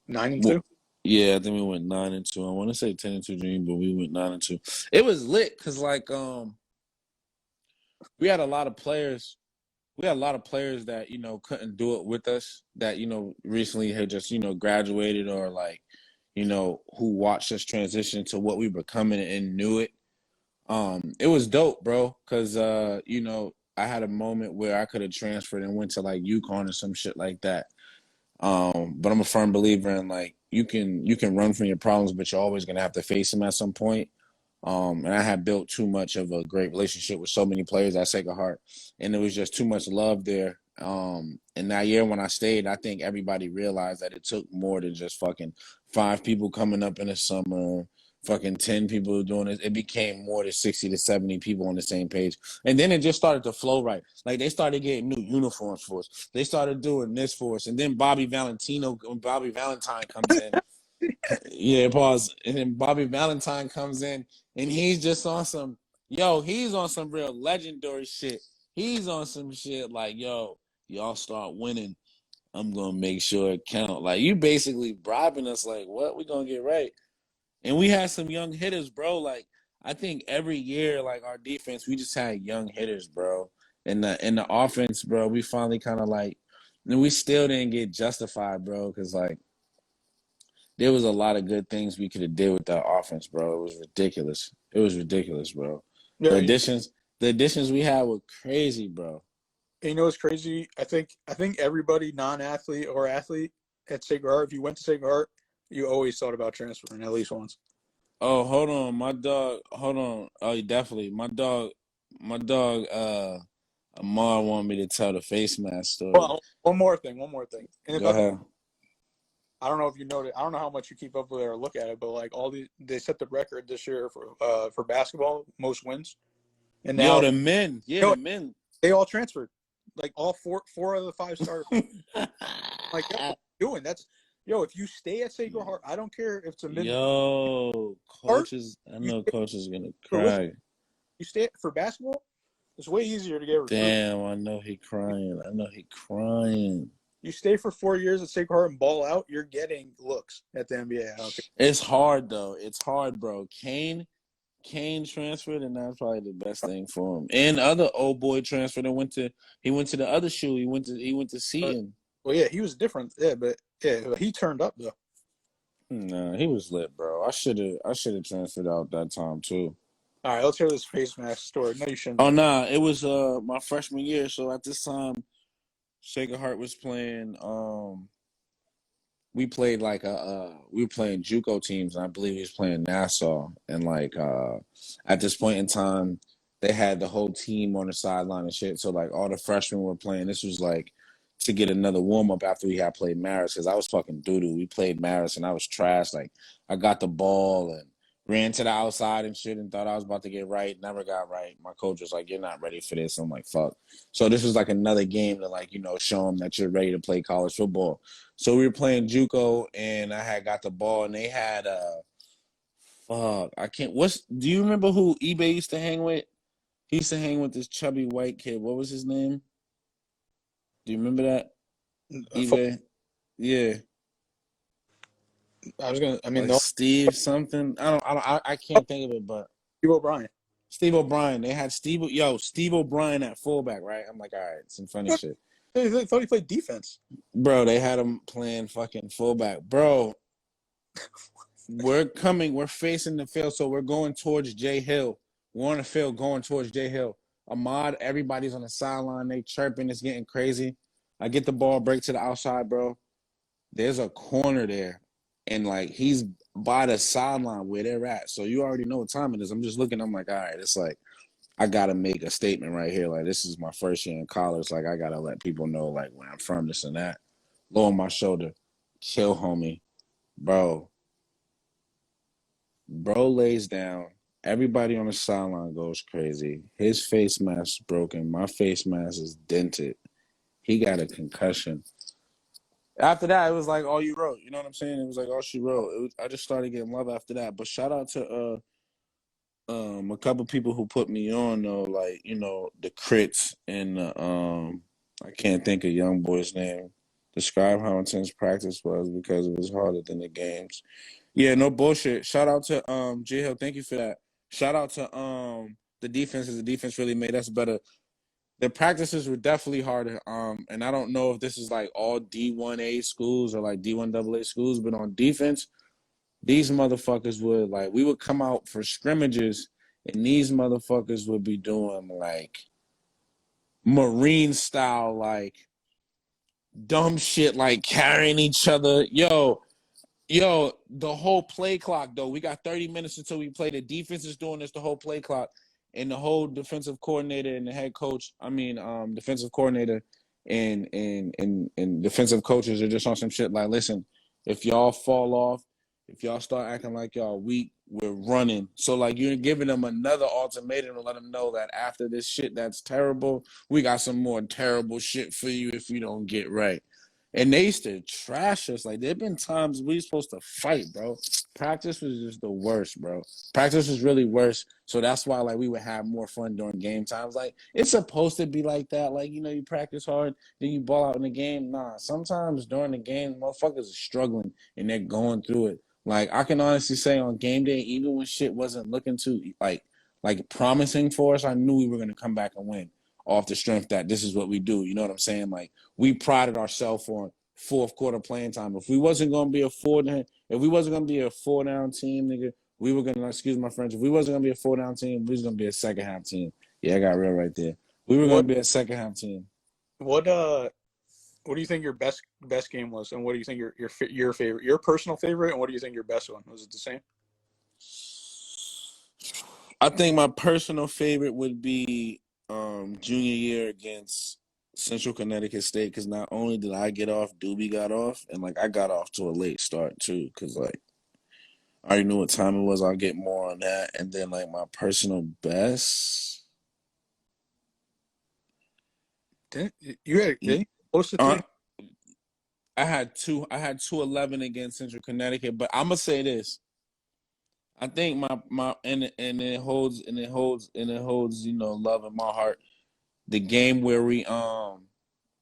9-2? Yeah, I think we went 9-2. I want to say 10-2 dream, but we went 9-2. It was lit because like we had a lot of players. We had a lot of players that, couldn't do it with us that, recently had just, graduated or like, who watched us transition to what we were becoming and knew it. It was dope, bro. Cause, I had a moment where I could have transferred and went to like UConn or some shit like that. But I'm a firm believer in like you can run from your problems, but you're always gonna have to face them at some point. And I had built too much of a great relationship with so many players at Sacred Heart, and there was just too much love there. And that year when I stayed, I think everybody realized that it took more than just fucking 5 people coming up in the summer, fucking 10 people doing it. It became more than 60 to 70 people on the same page. And then it just started to flow right. Like they started getting new uniforms for us. They started doing this for us. And then Bobby Valentine comes in. Yeah, pause. And then Bobby Valentine comes in and he's just on some, he's on some real legendary shit. He's on some shit like, y'all start winning. I'm going to make sure it count. Like, you basically bribing us like, what? We going to get right. And we had some young hitters, bro. Like, I think every year, like, our defense, we just had young hitters, bro. And the offense, bro, we finally kind of like, and we still didn't get justified, bro, because, like, there was a lot of good things we could have did with that offense, bro. It was ridiculous. It was ridiculous, bro. Yeah, The additions we had were crazy, bro. you know what's crazy? I think everybody, non-athlete or athlete at Sacred Heart, if you went to Sacred Heart, you always thought about transferring at least once. Oh, hold on. My dog, hold on. Oh, definitely. My dog, Amar wanted me to tell the face mask story. Well, one more thing. And Go ahead. I don't know if you noticed. I don't know how much you keep up with it or look at it, but like they set the record this year for basketball, most wins. And now the men, the men, they all transferred. Like all four of the 5 starters. Like what are you doing? That's if you stay at Sacred Heart, I don't care if it's a mid. Coaches. I know coaches gonna cry. You stay for basketball. It's way easier to get recruited. Damn, I know he crying. You stay for 4 years at Sacred Heart and ball out, you're getting looks at the NBA. It's hard though. It's hard, bro. Kane transferred, and that's probably the best thing for him. And other old boy transferred and went to the other shoe. He went to Seton. Well, yeah, he was different. Yeah, but he turned up though. Nah, he was lit, bro. I should have transferred out that time too. All right, let's hear this face mask story. No, you shouldn't. Oh nah, it was my freshman year. So at this time, Sacred Heart was playing. We played like we were playing JUCO teams, and I believe he was playing Nassau. And like at this point in time, they had the whole team on the sideline and shit. So like all the freshmen were playing. This was like to get another warm up after we had played Marist, because I was fucking doo-doo. We played Marist and I was trash. Like I got the ball and ran to the outside and shit and thought I was about to get right. Never got right. My coach was like, "You're not ready for this." I'm like, "Fuck." So this was like another game to like, show them that you're ready to play college football. So we were playing JUCO and I had got the ball and they had do you remember who eBay used to hang with? He used to hang with this chubby white kid. What was his name? Do you remember that? eBay? Yeah. Steve something. I can't think of it, but O'Brien. Steve O'Brien. They had Steve O'Brien at fullback, right? I'm like, all right, some funny shit. I thought he played defense. Bro, they had him playing fucking fullback. Bro, we're facing the field, so we're going towards Jay Hill. We're on the field going towards Jay Hill. Ahmad, everybody's on the sideline. They chirping. It's getting crazy. I get the ball, break to the outside, bro. There's a corner there. And, like, he's by the sideline where they're at. So you already know what time it is. I'm just looking. I'm like, all right, it's like, I got to make a statement right here. Like, this is my first year in college. Like, I got to let people know, like, where I'm from, this and that. Low on my shoulder. Chill, homie. Bro lays down. Everybody on the sideline goes crazy. His face mask is broken. My face mask is dented. He got a concussion. After that, it was like all you wrote. You know what I'm saying? It was like all she wrote. I just started getting love after that. But shout out to a couple people who put me on though, like, the Crits and I can't think of young boy's name. Describe how intense practice was because it was harder than the games. Yeah, no bullshit. Shout out to J Hill. Thank you for that. Shout out to the defense. The defense really made us better. The practices were definitely harder. And I don't know if this is like all D1A schools or like D1AA schools, but on defense, these motherfuckers would we would come out for scrimmages and these motherfuckers would be doing like Marine style, like dumb shit, like carrying each other. Yo, the whole play clock though. We got 30 minutes until we play. The defense is doing this the whole play clock, and the whole defensive coordinator and the head coach. Defensive coordinator and defensive coaches are just on some shit like, listen, if y'all fall off, if y'all start acting like y'all weak, we're running. So like you're giving them another ultimatum to let them know that after this shit that's terrible, we got some more terrible shit for you if you don't get right. And they used to trash us. Like, there have been times we were supposed to fight, bro. Practice was just the worst, bro. Practice was really worse. So that's why, like, we would have more fun during game times. Like, it's supposed to be like that. Like, you know, you practice hard, then you ball out in the game. Nah, sometimes during the game, motherfuckers are struggling and they're going through it. Like, I can honestly say on game day, even when shit wasn't looking too, like promising for us, I knew we were going to come back and win off the strength that this is what we do. You know what I'm saying? Like, we prided ourselves on fourth quarter playing time. If we wasn't gonna be a four down team, nigga, we were gonna, excuse my French, if we wasn't gonna be a 4-down team, we was gonna be a second half team. Yeah, I got real right there. We were gonna What be a second half team. what what do you think your best game was, and what do you think your favorite, your personal favorite, and what do you think your best one was? It the same? I think my personal favorite would be junior year against Central Connecticut State, because not only did I get off, Doobie got off, and like I got off to a late start too, because like I already knew what time it was. I'll get more on that. And then like my personal best. You had close to three? I had 211 against Central Connecticut, but I'm gonna say this. I think my and it holds you know love in my heart. The game where we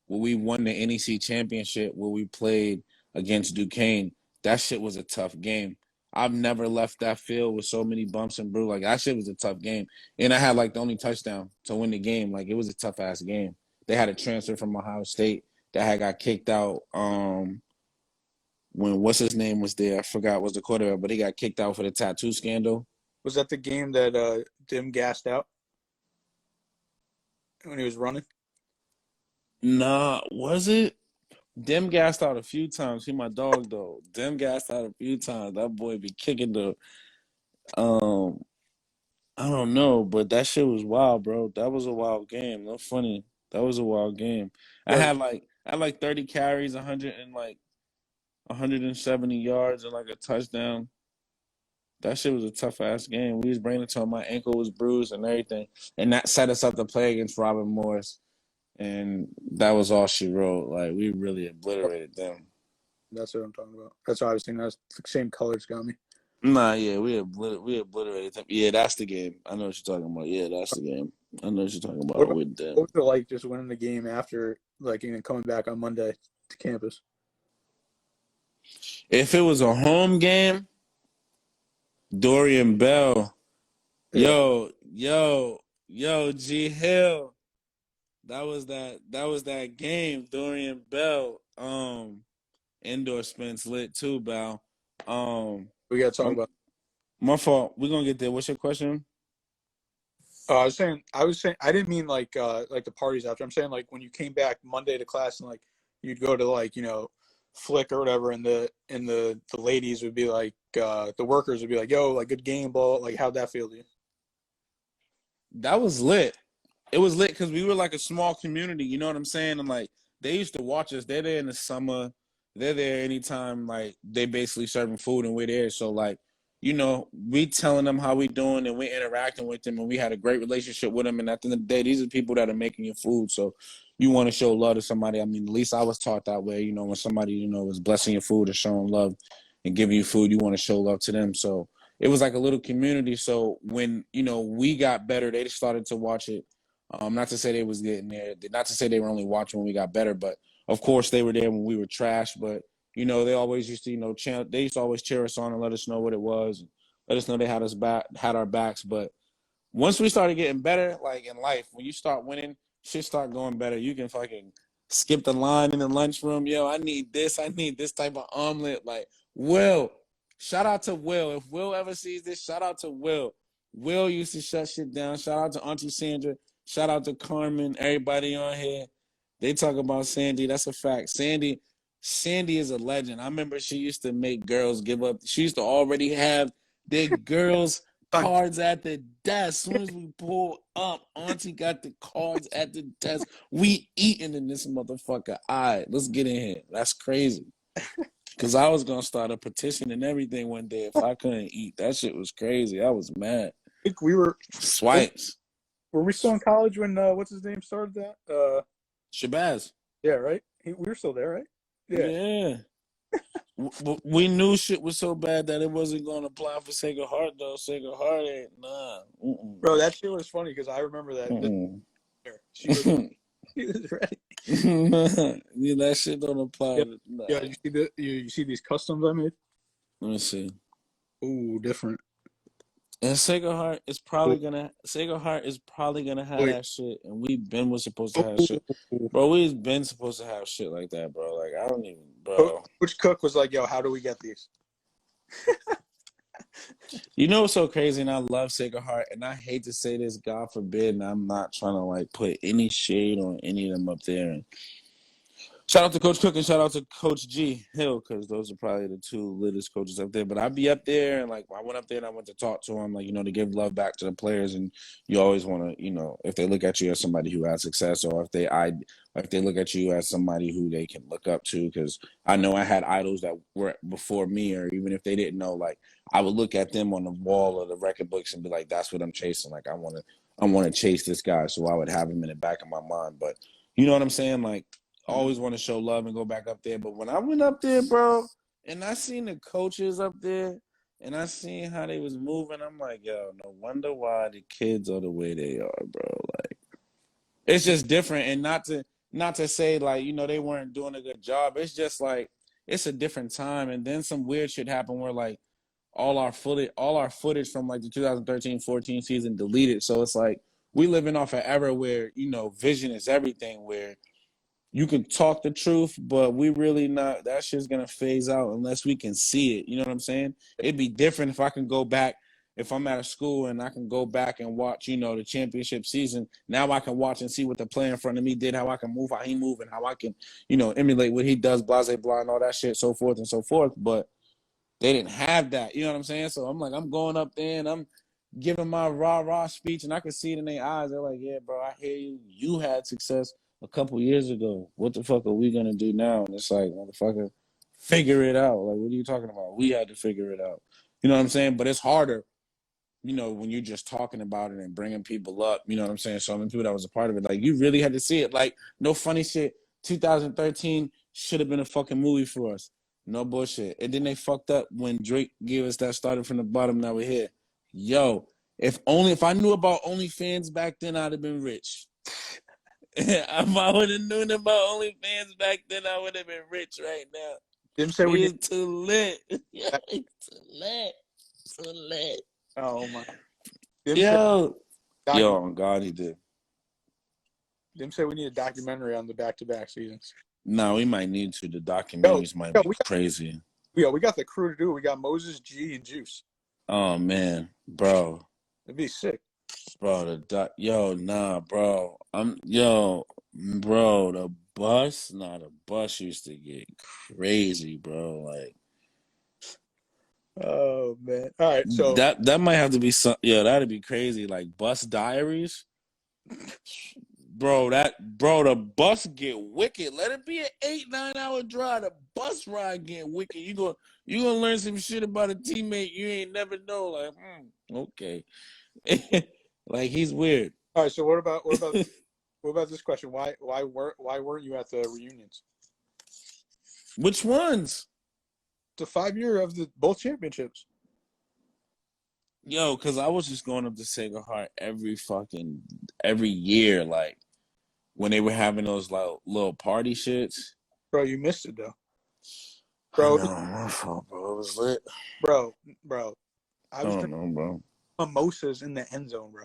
won the NEC championship, where we played against Duquesne, that shit was a tough game. I've never left that field with so many bumps and bruises. Like, that shit was a tough game. And I had like the only touchdown to win the game. Like, it was a tough ass game. They had a transfer from Ohio State that had got kicked out when what's his name was there. I forgot was the quarterback, but he got kicked out for the tattoo scandal. Was that the game that Dim gassed out when he was running? Nah, was it? Dem gassed out a few times. He my dog though. Dem gassed out a few times. That boy be kicking the I don't know, but that shit was wild, bro. That was a wild game. No funny. That was a wild game. I But had like 30 carries, 170 yards and like a touchdown. That shit was a tough ass game. We was bringing it to him. My ankle was bruised and everything. And that set us up to play against Robin Morris. And that was all she wrote. Like, we really obliterated them. that's what I'm talking about. That's what I was thinking. That's the same colors got me. Nah, yeah, we obliterated them. Yeah, that's the game. I know what you're talking about. Yeah, that's the game. I know what you're talking about with them. What was it like just winning the game after, like, coming back on Monday to campus? If it was a home game, Dorian Bell, Yeah. yo, G Hill, that was that game. Dorian Bell, indoor Spence lit too, Bell. We got to talk My, about. my fault. We're gonna get there. What's your question? I was saying, I didn't mean like the parties after. I'm saying like when you came back Monday to class and like you'd go to like Flick or whatever, and the ladies would be like the workers would be like, yo, like good game, ball. Like, how'd that feel to you? That was lit. It was lit because we were like a small community. You know what I'm saying? And like they used to watch us. They're there in the summer. They're there anytime. Like they basically serving food and we're there. So like, we telling them how we doing and we interacting with them and we had a great relationship with them. And at the end of the day, these are people that are making your food. So you want to show love to somebody. I mean, at least I was taught that way. When somebody is blessing your food or showing love and giving you food, you want to show love to them. So it was like a little community. So when, we got better, they started to watch it. Not to say they was getting there, not to say they were only watching when we got better, but of course they were there when we were trash. But, they always used to, they used to always cheer us on and let us know what it was. And let us know they had our backs. But once we started getting better, like in life, when you start winning, shit start going better. You can fucking skip the line in the lunchroom. Yo, I need this type of omelet. Like, Will, shout out to Will. If Will ever sees this, shout out to Will. Will used to shut shit down. Shout out to Auntie Sandra. Shout out to Carmen, everybody on here. They talk about Sandy. That's a fact. Sandy is a legend. I remember she used to make girls give up. She used to already have their girls' cards at the desk. As soon as we pull up, Auntie got the cards at the desk. We eating in this motherfucker. All right, let's get in here. That's crazy. Because I was going to start a petition and everything one day if I couldn't eat. That shit was crazy. I was mad. I think we were Swipes. Were we still in college when what's his name started that? Shabazz. Yeah, right. We were still there, right? Yeah. We knew shit was so bad that it wasn't going to apply for Sacred Heart though. Sacred Heart ain't nah. Bro, that shit was funny because I remember that. She was ready. Yeah, that shit don't apply. Yeah, Nah. yeah. You see these customs I made? Let me see. Ooh, different. And Sacred Heart is probably gonna have that shit, and was supposed to have shit, bro. We've been supposed to have shit like that, bro. Like I don't even, bro. Coach Cook was like, "Yo, how do we get these?" You know what's so crazy, and I love Sacred Heart, and I hate to say this, God forbid, and I'm not trying to like put any shade on any of them up there. And shout out to Coach Cook and shout out to Coach G Hill, because those are probably the two littest coaches up there. But I'd be up there, and like I went up there and I went to talk to them, like, you know, to give love back to the players. And you always want to, you know, if they look at you as somebody who has success, or if they look at you as somebody who they can look up to, because I know I had idols that were before me, or even if they didn't know, like I would look at them on the wall of the record books and be like, that's what I'm chasing. Like I want to chase this guy, so I would have him in the back of my mind. But you know what I'm saying, like. I always want to show love and go back up there. But when I went up there, bro, and I seen the coaches up there, and I seen how they was moving, I'm like, yo, no wonder why the kids are the way they are, bro. Like, it's just different. And not to say, like, you know, they weren't doing a good job. It's just like, it's a different time. And then some weird shit happened where, like, all our footage from, like, the 2013-14 season deleted. So it's like, we living off an era where, you know, vision is everything, where you can talk the truth, but we really not. That shit's gonna phase out unless we can see it. You know what I'm saying? It'd be different if I can go back. If I'm at a school and I can go back and watch, you know, the championship season. Now I can watch and see what the player in front of me did, how I can move, how he move, and how I can, you know, emulate what he does, blase blah, and all that shit, so forth and so forth. But they didn't have that. You know what I'm saying? So I'm like, I'm going up there and I'm giving my rah-rah speech, and I can see it in their eyes. They're like, yeah, bro, I hear you. You had success a couple years ago. What the fuck are we gonna do now? And it's like, motherfucker, figure it out. Like, what are you talking about? We had to figure it out. You know what I'm saying? But it's harder, you know, when you're just talking about it and bringing people up. You know what I'm saying? So many people that was a part of it. Like, you really had to see it. Like, no funny shit. 2013 should have been a fucking movie for us. No bullshit. And then they fucked up when Drake gave us that started from the bottom. Now we're here. Yo, if I knew about OnlyFans back then, I'd have been rich. If I would have known about OnlyFans back then, I would have been rich right now. Didn't say we need too lit. Yeah, too lit. Oh my. Yo, on God, he did. Didn't say we need a documentary on the back-to-back seasons. No, we might need to. The documentaries might be crazy. Yeah, we got the crew to do it. We got Moses, G, and Juice. Oh man, bro. It'd be sick. Bro, bro, the bus used to get crazy, bro. Like, oh man. All right, so that might have to be some. Yeah, that'd be crazy. Like Bus Diaries, bro. The bus get wicked. Let it be an 8-9 hour drive. The bus ride get wicked. You gonna learn some shit about a teammate you ain't never know. Like, okay. Like, he's weird. All right, so what about this question? Why weren't you at the reunions? Which ones? The 5-year of both championships. Yo, because I was just going up to Sacred Heart every year, like when they were having those like little party shits. Bro, you missed it though. Bro, my fault, bro. It was lit. Bro. I don't know, bro. Mimosas in the end zone, bro.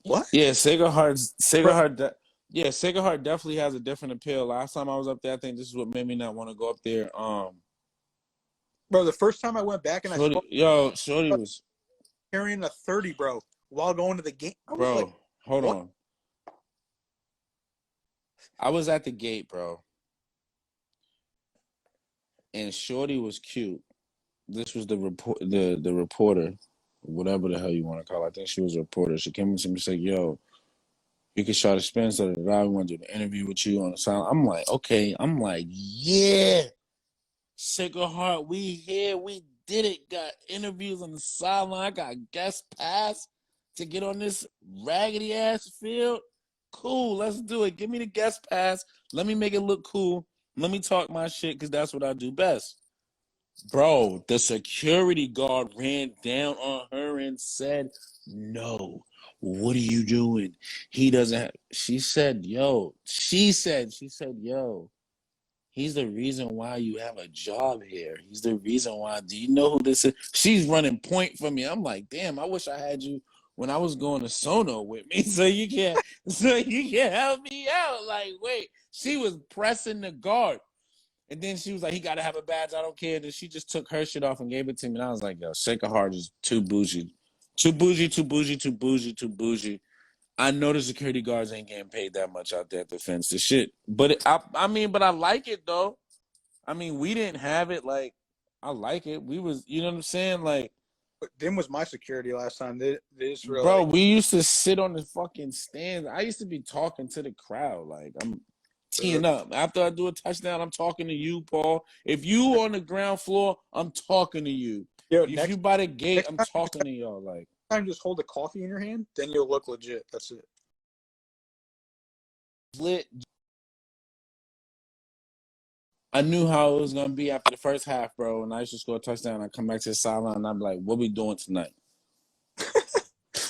What? Yeah, Sacred Heart definitely has a different appeal. Last time I was up there, I think this is what made me not want to go up there. Bro, the first time I went back and Shaudy was carrying a 30, bro, while going to the game. Bro, hold on. I was at the gate, bro, and Shaudy was cute. This was the reporter, whatever the hell you want to call it. I think she was a reporter. She came up to me and said, "Yo, you can Keshaudas Spence, we want to do the interview with you on the sound." I'm like, okay. I'm like, yeah. Sacred Heart, we here. We did it. Got interviews on the sideline. I got guest pass to get on this raggedy ass field. Cool, let's do it. Give me the guest pass. Let me make it look cool. Let me talk my shit because that's what I do best. Bro, the security guard ran down on her and said, "No, what are you doing? He doesn't have." She said, "Yo." She said, "Yo, he's the reason why you have a job here. He's the reason why. Do you know who this is?" She's running point for me. I'm like, damn, I wish I had you when I was going to Sono with me. So you can't help me out. Like, wait. She was pressing the guard. And then she was like, "He got to have a badge. I don't care." Then she just took her shit off and gave it to me. And I was like, yo, Sacred Heart is too bougie. Too bougie, too bougie, too bougie, too bougie. I know the security guards ain't getting paid that much out there at the fence. The shit. But but I like it though. I mean, we didn't have it. Like, I like it. We was, you know what I'm saying? Like, But them was my security last time. They just were bro, like, we used to sit on the fucking stands. I used to be talking to the crowd. Like, I'm teeing up. After I do a touchdown, I'm talking to you, Paul. If you on the ground floor, I'm talking to you. yo, If you by the gate, I'm talking to y'all. Like, time just hold a coffee in your hand, then you'll look legit. That's it. lit. I knew how it was gonna be after the first half, bro. And I used to score a touchdown. I come back to the sideline and I'm like, "What we doing tonight?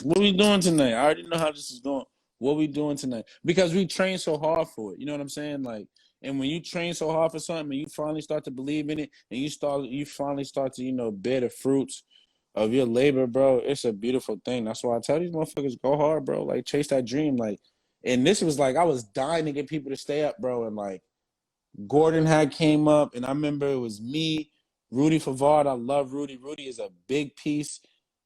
What we doing tonight? I already know how this is going. What we doing tonight? Because we train so hard for it. You know what I'm saying? Like, and when you train so hard for something, and you finally start to believe in it, and you finally start to, bear the fruits of your labor, bro. It's a beautiful thing. That's why I tell these motherfuckers, go hard, bro. Like, chase that dream. Like, and this was like, I was dying to get people to stay up, bro. And like, Gordon had came up, and I remember it was me, Rudy Favard. I love Rudy. Rudy is a big piece.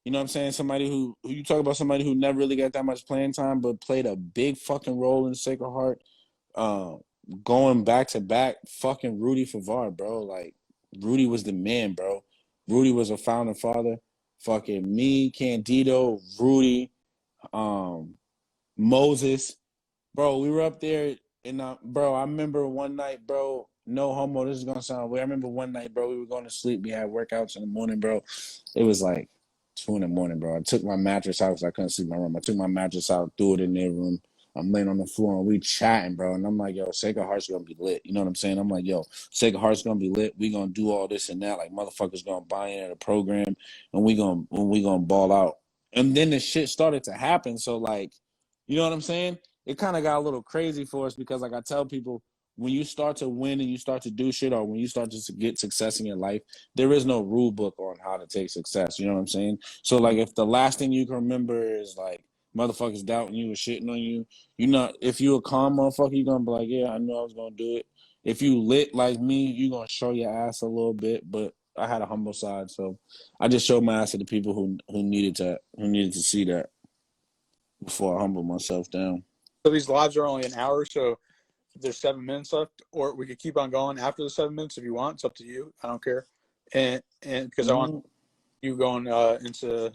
You know what I'm saying? Somebody who you talk about, somebody who never really got that much playing time, but played a big fucking role in Sacred Heart. Uh, Going back to back, fucking Rudy Favard, bro. Like, Rudy was the man, bro. Rudy was a founding father. Fucking me, Candido, Rudy, Moses. Bro, we were up there, and bro, I remember one night, bro. No homo. This is gonna sound weird. I remember one night, bro. We were going to sleep. We had workouts in the morning, bro. It was like 2 in the morning, bro. I took my mattress out because I couldn't sleep in my room. I took my mattress out, threw it in their room. I'm laying on the floor and we chatting, bro. And I'm like, yo, Sacred Heart's gonna be lit. You know what I'm saying? I'm like, yo, Sacred Heart's gonna be lit. We gonna do all this and that. Like, motherfuckers gonna buy into the program, and we gonna ball out. And then the shit started to happen. So like, you know what I'm saying? It kind of got a little crazy for us because, like I tell people, when you start to win and you start to do shit, or when you start to get success in your life, there is no rule book on how to take success. You know what I'm saying? So, like, if the last thing you can remember is like motherfuckers doubting you or shitting on you, if you a calm motherfucker, you're gonna be like, yeah, I knew I was gonna do it. If you lit like me, you're gonna show your ass a little bit, but I had a humble side, so I just showed my ass to the people who needed to see that before I humble myself down. So these lives are only an hour, so there's 7 minutes left, or we could keep on going after the 7 minutes if you want. It's up to you. I don't care. And because I want you going into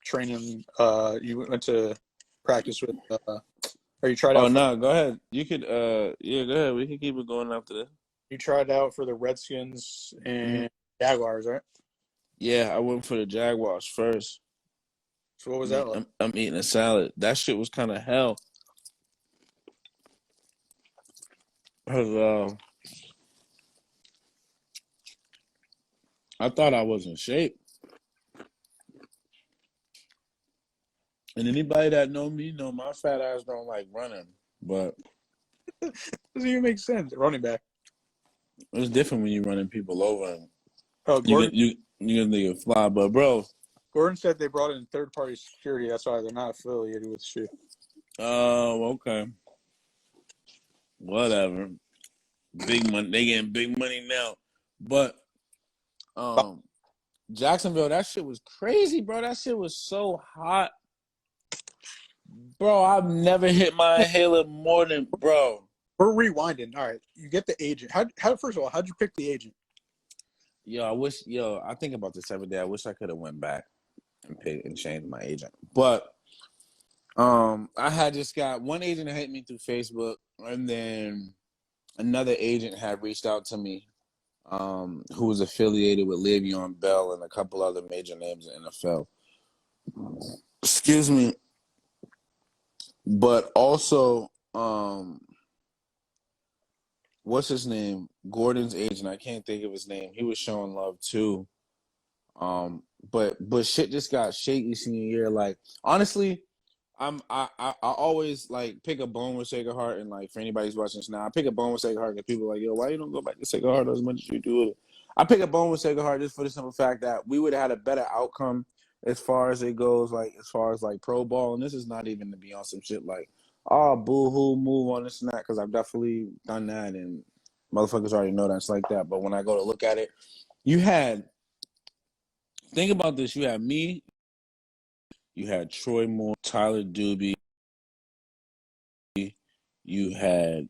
training. You went to practice with. Or you tried Oh out for no, go ahead. You could yeah, go ahead. We can keep it going after this. you tried out for the Redskins and Jaguars, right? Yeah, I went for the Jaguars first. So what was that like? I'm eating a salad. That shit was kind of hell. 'Cause, I thought I was in shape. And anybody that know me know my fat ass don't like running. But Doesn't even make sense. Running back. it's different when you're running people over and Oh, you can think fly. But bro, Gordon said they brought in third-party security. That's why they're not affiliated with shit. okay. Whatever. Big money. They getting big money now. But Jacksonville, that shit was crazy, bro. That shit was so hot. Bro, I've never hit my inhaler more than bro. We're rewinding. All right, you get the agent. How first of all, how'd you pick the agent? I think about this every day. I wish I could have went back and paid and changed my agent. But I had just got one agent that hit me through Facebook, and then another agent had reached out to me, who was affiliated with Le'Veon Bell and a couple other major names in the NFL. Excuse me. But also, what's his name? Gordon's agent. I can't think of his name. He was showing love too. But shit just got shaky senior year. Like honestly, I always like pick a bone with Sacred Heart, and like for anybody's watching this now, I pick a bone with Sacred Heart because people are like, yo, why you don't go back to Sacred Heart as much as you do it? I pick a bone with Sacred Heart just for the simple fact that we would have had a better outcome as far as it goes, like as far as like pro ball, and this is not even to be on some shit like, oh, boo hoo, move on this and that, because I've definitely done that, and motherfuckers already know that's like that. But when I go to look at it, you had think about this, you had me, you had Troy Moore, Tyler Doobie, you had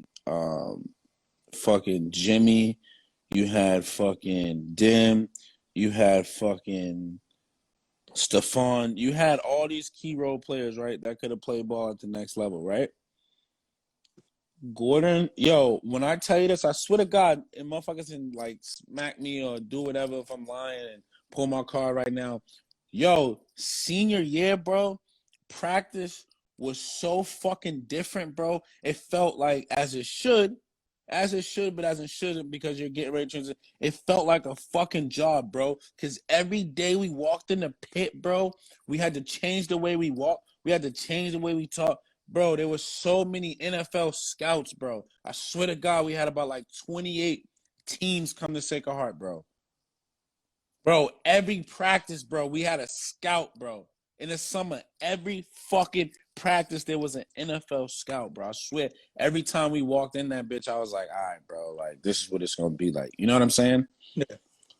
fucking Jimmy, you had fucking Dim, you had fucking Stephon, you had all these key role players, right, that could have played ball at the next level, right? Gordon, yo, when I tell you this, I swear to God, and motherfuckers can like smack me or do whatever if I'm lying and pull my card right now. Yo, senior year, bro, practice was so fucking different, bro. It felt like as it should, but as it shouldn't because you're getting ready to transition. It felt like a fucking job, bro. Because every day we walked in the pit, bro, we had to change the way we walk. We had to change the way we talk. Bro, there was so many NFL scouts, bro. I swear to God, we had about like 28 teams come to Sacred Heart, bro. Bro, every practice, bro, we had a scout, bro. In the summer, every fucking practice, there was an NFL scout, bro. I swear, every time we walked in that bitch, I was like, all right, bro, like, this is what it's going to be like. You know what I'm saying? Yeah,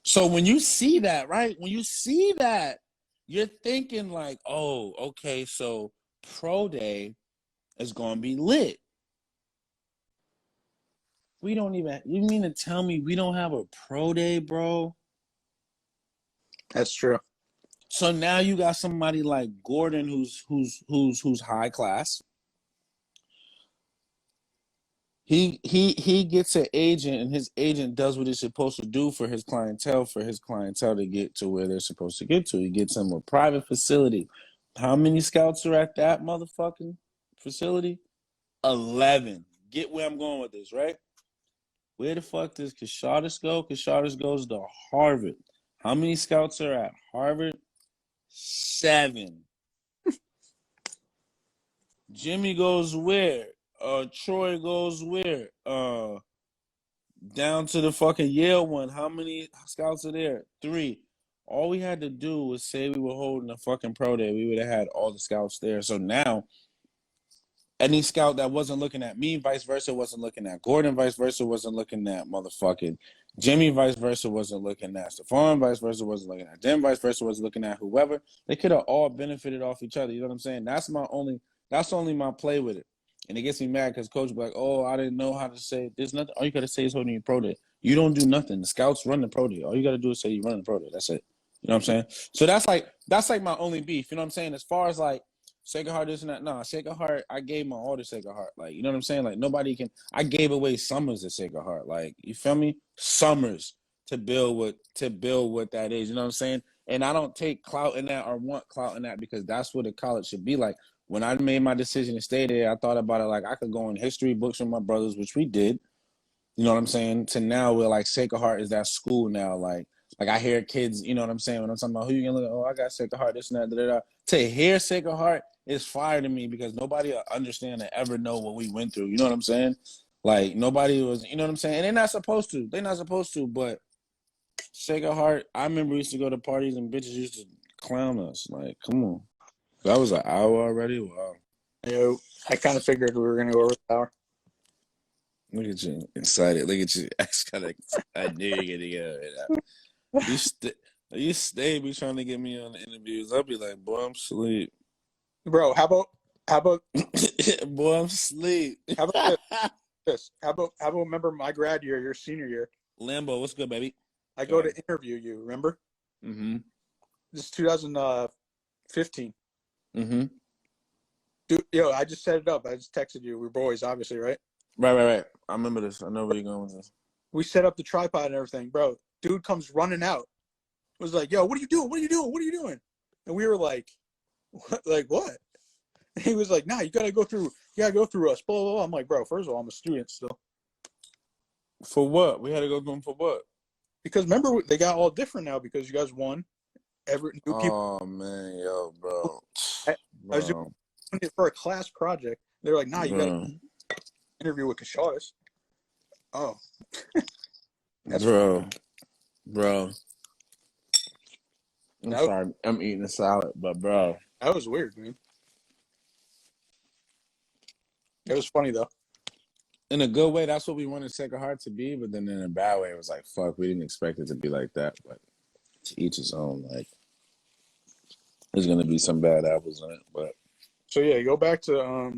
So when you see that, right? When you see that, you're thinking like, oh, okay, so pro day is going to be lit. We don't even, you mean to tell me we don't have a pro day, bro? that's true. So now you got somebody like Gordon who's high class. He gets an agent, and his agent does what he's supposed to do for his clientele to get to where they're supposed to get to. He gets them a private facility. How many scouts are at that motherfucking facility? 11. Get where I'm going with this, right? Where the fuck does Keshaudas go? Keshaudas goes to Harvard. How many scouts are at Harvard? 7. Jimmy goes where? Troy goes where? Down to the fucking Yale one. How many scouts are there? 3. All we had to do was say we were holding a fucking pro day. We would have had all the scouts there. So now any scout that wasn't looking at me, vice versa, wasn't looking at Gordon, vice versa, wasn't looking at motherfucking Jimmy, vice versa, wasn't looking at Stephon, vice versa, wasn't looking at them, vice versa, wasn't looking at whoever. They could have all benefited off each other. You know what I'm saying? That's only my play with it. And it gets me mad because coach be like, oh, I didn't know how to say it. There's nothing. All you got to say is holding your pro day. You don't do nothing. The scouts run the pro day. All you got to do is say you run the pro day. That's it. You know what I'm saying? So that's like my only beef. You know what I'm saying? As far as like, Sacred Heart isn't that? No, Sacred Heart. I gave my all to Sacred Heart. Like, you know what I'm saying? Like, nobody can. I gave away summers at Sacred Heart. Like, you feel me? Summers to build what that is. You know what I'm saying? And I don't take clout in that or want clout in that because that's what a college should be like. When I made my decision to stay there, I thought about it like I could go in history books with my brothers, which we did. You know what I'm saying? To now, we're like Sacred Heart is that school now. Like I hear kids, you know what I'm saying? When I'm talking about who you can look at, oh, I got Sacred Heart, this and that, da, da, da. To hear Sacred Heart is fire to me because nobody will understand or ever know what we went through. You know what I'm saying? Like nobody was, you know what I'm saying? And they're not supposed to. They're not supposed to, but Sacred Heart, I remember we used to go to parties and bitches used to clown us. Like, come on. That was an hour already? Wow. Yo, I kind of figured we were gonna go over the hour. Look at you, excited. Look at you. I knew you were gonna get it. You stay be trying to get me on the interviews. I'll be like, boy, I'm asleep. Bro, how about How about Boy, I'm asleep. how about this? How about remember my grad year, your senior year? Lambo, what's good, baby? I Go go ahead. to interview you. Remember? Mm-hmm. This is 2015. Mm-hmm. Dude, yo, I just set it up. I just texted you. We're boys, obviously, right? Right. I remember this. I know where you're going with this. We set up the tripod and everything, bro. Dude comes running out. Was like, yo, what are you doing? What are you doing? What are you doing? And we were like, what? Like what? And he was like, nah, you gotta go through us. Blah blah blah. I'm like, bro, first of all, I'm a student still. For what? We had to go through them for what? Because remember, they got all different now because you guys won. Every new people. Oh man, yo, bro, I was doing bro, it for a class project. They're like, nah, you got to bro, interview with Keshaudas. Oh, that's bro. I'm that was, sorry, I'm eating a salad, but bro, that was weird, man. It was funny though. in a good way, that's what we wanted Sacred Heart to be. But then in a bad way, it was like, fuck, we didn't expect it to be like that. But to each his own. Like, there's gonna be some bad apples in it, but So yeah, go back to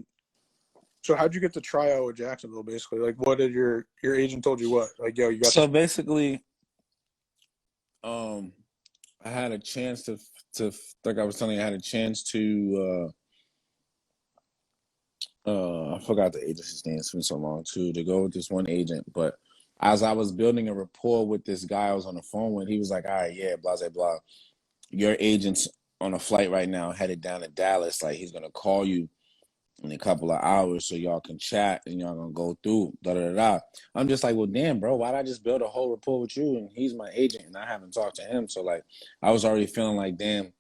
So how'd you get to try out with Jacksonville? Basically, like, what did your agent told you? What, like, yo, you got so basically, um, I had a chance to like I was telling you, I had a chance to I forgot the agency's name. It's been so long too to go with this one agent. But as I was building a rapport with this guy I was on the phone with, he was like, "All right, yeah, blah blah blah. Your agent's on a flight right now, headed down to Dallas. Like he's gonna call you in a couple of hours so y'all can chat and y'all gonna go through da da da." I'm just like, well, damn, bro, why'd I just build a whole rapport with you and he's my agent and I haven't talked to him? So like, I was already feeling like, damn.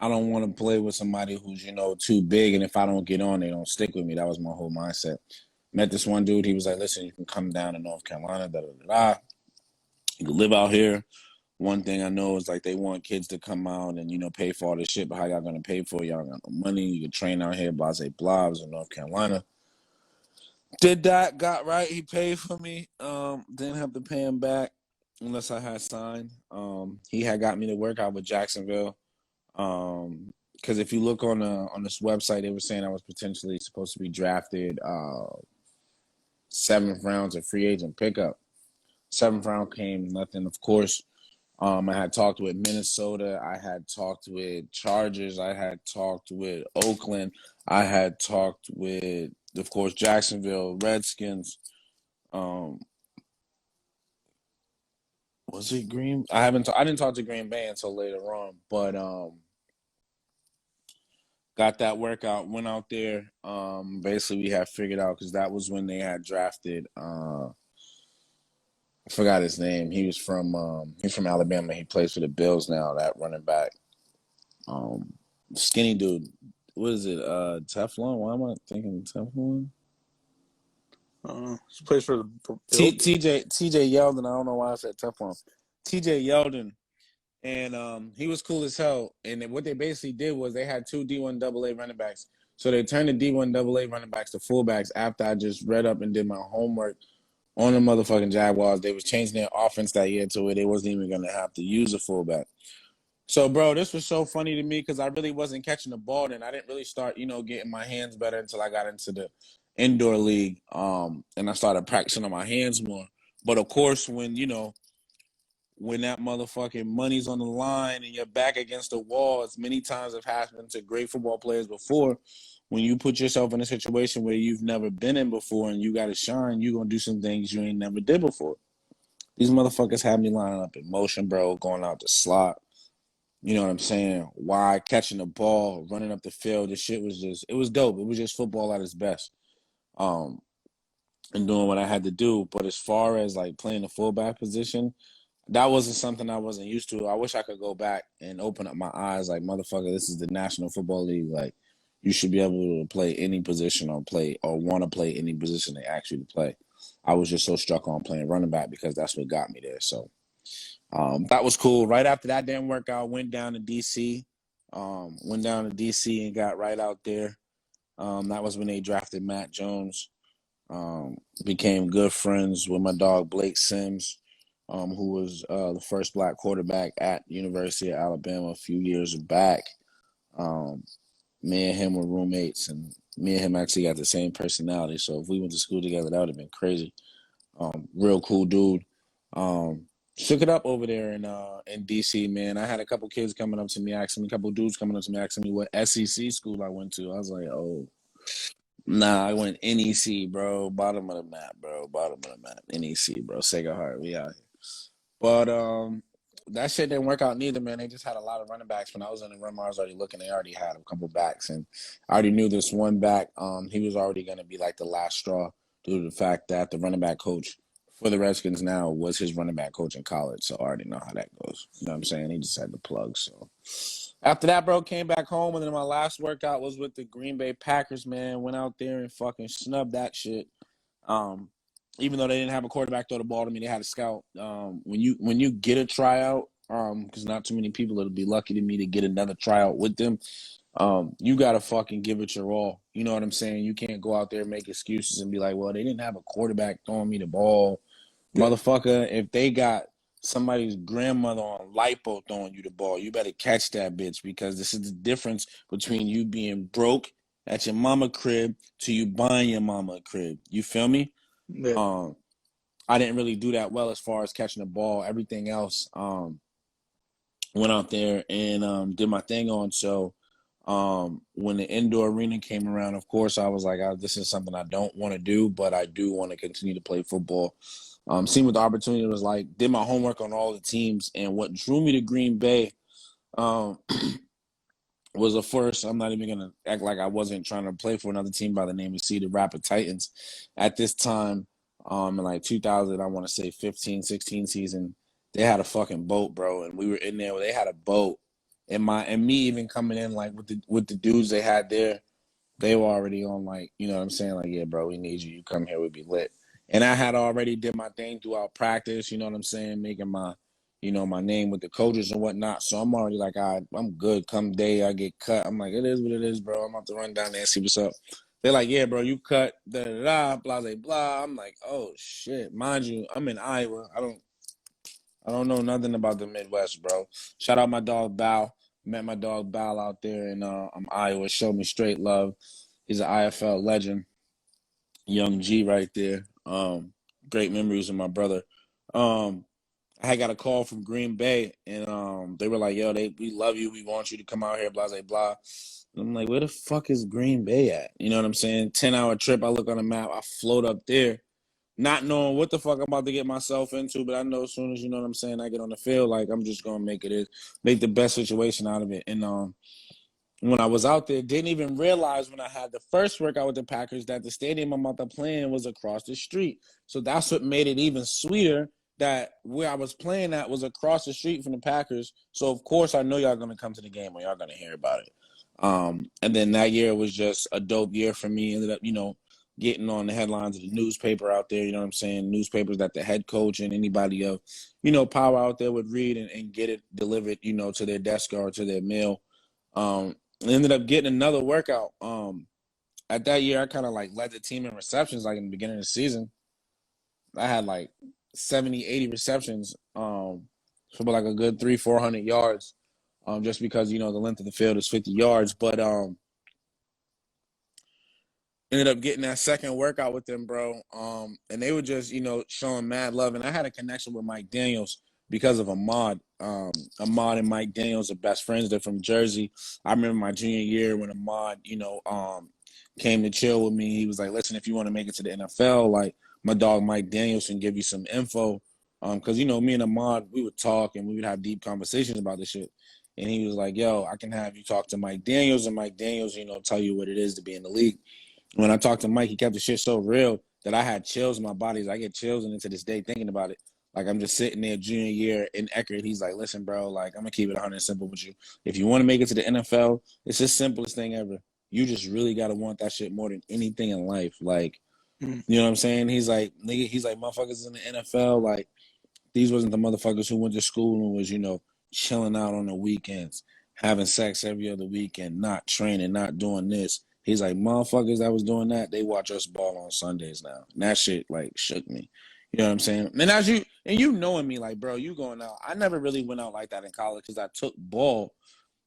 I don't want to play with somebody who's, too big. And if I don't get on, they don't stick with me. That was my whole mindset. Met this one dude. He was like, listen, you can come down to North Carolina, da da da da. You can live out here. One thing I know is like they want kids to come out and, pay for all this shit. But how y'all going to pay for it? Y'all got no money. You can train out here, blah, blah, blah. I was in North Carolina. Did that, got right. He paid for me. Didn't have to pay him back unless I had signed. He had got me to work out with Jacksonville. Because if you look on this website, they were saying I was potentially supposed to be drafted 7th round of free agent pickup. 7th round came, nothing. Of course, I had talked with Minnesota. I had talked with Chargers. I had talked with Oakland. I had talked with, of course, Jacksonville, Redskins. Was it Green? I didn't talk to Green Bay until later on, but got that workout, went out there. Basically, we had figured out because that was when they had drafted. I forgot his name. He's from Alabama. He plays for the Bills now. That running back, skinny dude. What is it? Teflon? Why am I thinking Teflon? He plays for the Bills. TJ Yeldon. I don't know why I said Teflon. TJ Yeldon. And he was cool as hell. And what they basically did was they had 2 D1 AA running backs. So they turned the D1 AA running backs to fullbacks after I just read up and did my homework on the motherfucking Jaguars. They was changing their offense that year to where they wasn't even going to have to use a fullback. So, bro, this was so funny to me because I really wasn't catching the ball. And I didn't really start, getting my hands better until I got into the indoor league. And I started practicing on my hands more. But, of course, when that motherfucking money's on the line and you're back against the wall, as many times have happened to great football players before, when you put yourself in a situation where you've never been in before and you got to shine, you're going to do some things you ain't never did before. These motherfuckers had me lining up in motion, bro, going out the slot. You know what I'm saying? Wide, catching the ball, running up the field. This shit was it was dope. It was just football at its best. And doing what I had to do. But as far as like playing the fullback position, that wasn't something I wasn't used to. I wish I could go back and open up my eyes like, motherfucker, this is the National Football League. Like, you should be able to play any position or want to play any position they ask you to play. I was just so struck on playing running back because that's what got me there. So that was cool. Right after that didn't work out, went down to D.C. And got right out there. That was when they drafted Matt Jones. Became good friends with my dog Blake Sims. Who was the first black quarterback at University of Alabama a few years back. me and him were roommates, and me and him actually got the same personality. So if we went to school together, that would have been crazy. Real cool dude. Shook it up over there in DC, man. I had a couple kids coming up to me asking me, a couple dudes coming up to me asking me what SEC school I went to. I was like, oh, nah, I went NEC, bro. Bottom of the map, bro. Bottom of the map. NEC, bro. Sacred Heart. We out here. But that shit didn't work out neither, man. They just had a lot of running backs. When I was in the room, I was already looking. They already had a couple backs, and I already knew this one back. He was already going to be like the last straw due to the fact that the running back coach for the Redskins now was his running back coach in college. So I already know how that goes. You know what I'm saying? He just had the plug. So after that, bro, came back home, and then my last workout was with the Green Bay Packers, man. Went out there and fucking snubbed that shit. Even though they didn't have a quarterback throw the ball to me, they had a scout. When you get a tryout, because not too many people will be lucky to me to get another tryout with them. You gotta fucking give it your all. You know what I'm saying? You can't go out there and make excuses and be like, well, they didn't have a quarterback throwing me the ball. Yeah. Motherfucker, if they got somebody's grandmother on lipo throwing you the ball, you better catch that bitch, because this is the difference between you being broke at your mama crib to you buying your mama a crib. You feel me? Yeah. I didn't really do that well as far as catching the ball. Everything else, went out there and did my thing on. So when the indoor arena came around, of course, I was like, this is something I don't want to do, but I do want to continue to play football. Seeing what the opportunity was like, did my homework on all the teams, and what drew me to Green Bay was a first. I'm not even going to act like I wasn't trying to play for another team by the name of the Rapid Titans. At this time, in like 2000, I want to say 15, 16 season, they had a fucking boat, bro. And we were in there where they had a boat. And me even coming in like with the dudes they had there, they were already on like, you know what I'm saying? Like, yeah, bro, we need you. You come here, we'd be lit. And I had already did my thing throughout practice, you know what I'm saying? Making my name with the coaches and whatnot. So I'm already like, I'm good. Come day I get cut, I'm like, it is what it is, bro. I'm about to run down there and see what's up. They're like, yeah, bro, you cut, da-da-da, blah, blah, blah. I'm like, oh, shit. Mind you, I'm in Iowa. I don't know nothing about the Midwest, bro. Shout out my dog, Bow. Met my dog, Bow, out there in Iowa. Showed me straight love. He's an IFL legend. Young G right there. Great memories of my brother. I had got a call from Green Bay, and they were like, yo, we love you. We want you to come out here, blah, blah, blah. And I'm like, where the fuck is Green Bay at? You know what I'm saying? 10-hour trip. I look on the map. I float up there, not knowing what the fuck I'm about to get myself into. But I know as soon as, you know what I'm saying, I get on the field, like, I'm just going to make the best situation out of it. And when I was out there, didn't even realize when I had the first workout with the Packers that the stadium I'm about to play in was across the street. So that's what made it even sweeter, that where I was playing at was across the street from the Packers. So, of course, I know y'all going to come to the game or y'all going to hear about it. And then that year was just a dope year for me. Ended up, getting on the headlines of the newspaper out there, you know what I'm saying? Newspapers that the head coach and anybody of, power out there would read and get it delivered, to their desk or to their mail. Ended up getting another workout. At that year, I kind of like led the team in receptions, like in the beginning of the season. I had like 70, 80 receptions for like a good 300-400 yards, just because, the length of the field is 50 yards. But ended up getting that second workout with them, bro. And they were just, showing mad love. And I had a connection with Mike Daniels because of Ahmad. Ahmad and Mike Daniels are best friends. They're from Jersey. I remember my junior year when Ahmad, came to chill with me. He was like, listen, if you want to make it to the NFL, like, my dog Mike Daniels can give you some info. Because, me and Ahmad, we would talk and we would have deep conversations about this shit. And he was like, yo, I can have you talk to Mike Daniels, and Mike Daniels, tell you what it is to be in the league. When I talked to Mike, he kept the shit so real that I had chills in my body. I get chills, and to this day thinking about it. Like, I'm just sitting there junior year in Eckerd. He's like, listen, bro, like, I'm going to keep it 100 simple with you. If you want to make it to the NFL, it's the simplest thing ever. You just really got to want that shit more than anything in life. Like, you know what I'm saying? He's like, nigga, motherfuckers in the NFL, like, these wasn't the motherfuckers who went to school and was, chilling out on the weekends, having sex every other weekend, not training, not doing this. He's like, motherfuckers that was doing that, they watch us ball on Sundays now. And that shit, like, shook me. You know what I'm saying? And you knowing me, like, bro, you going out. I never really went out like that in college because I took ball.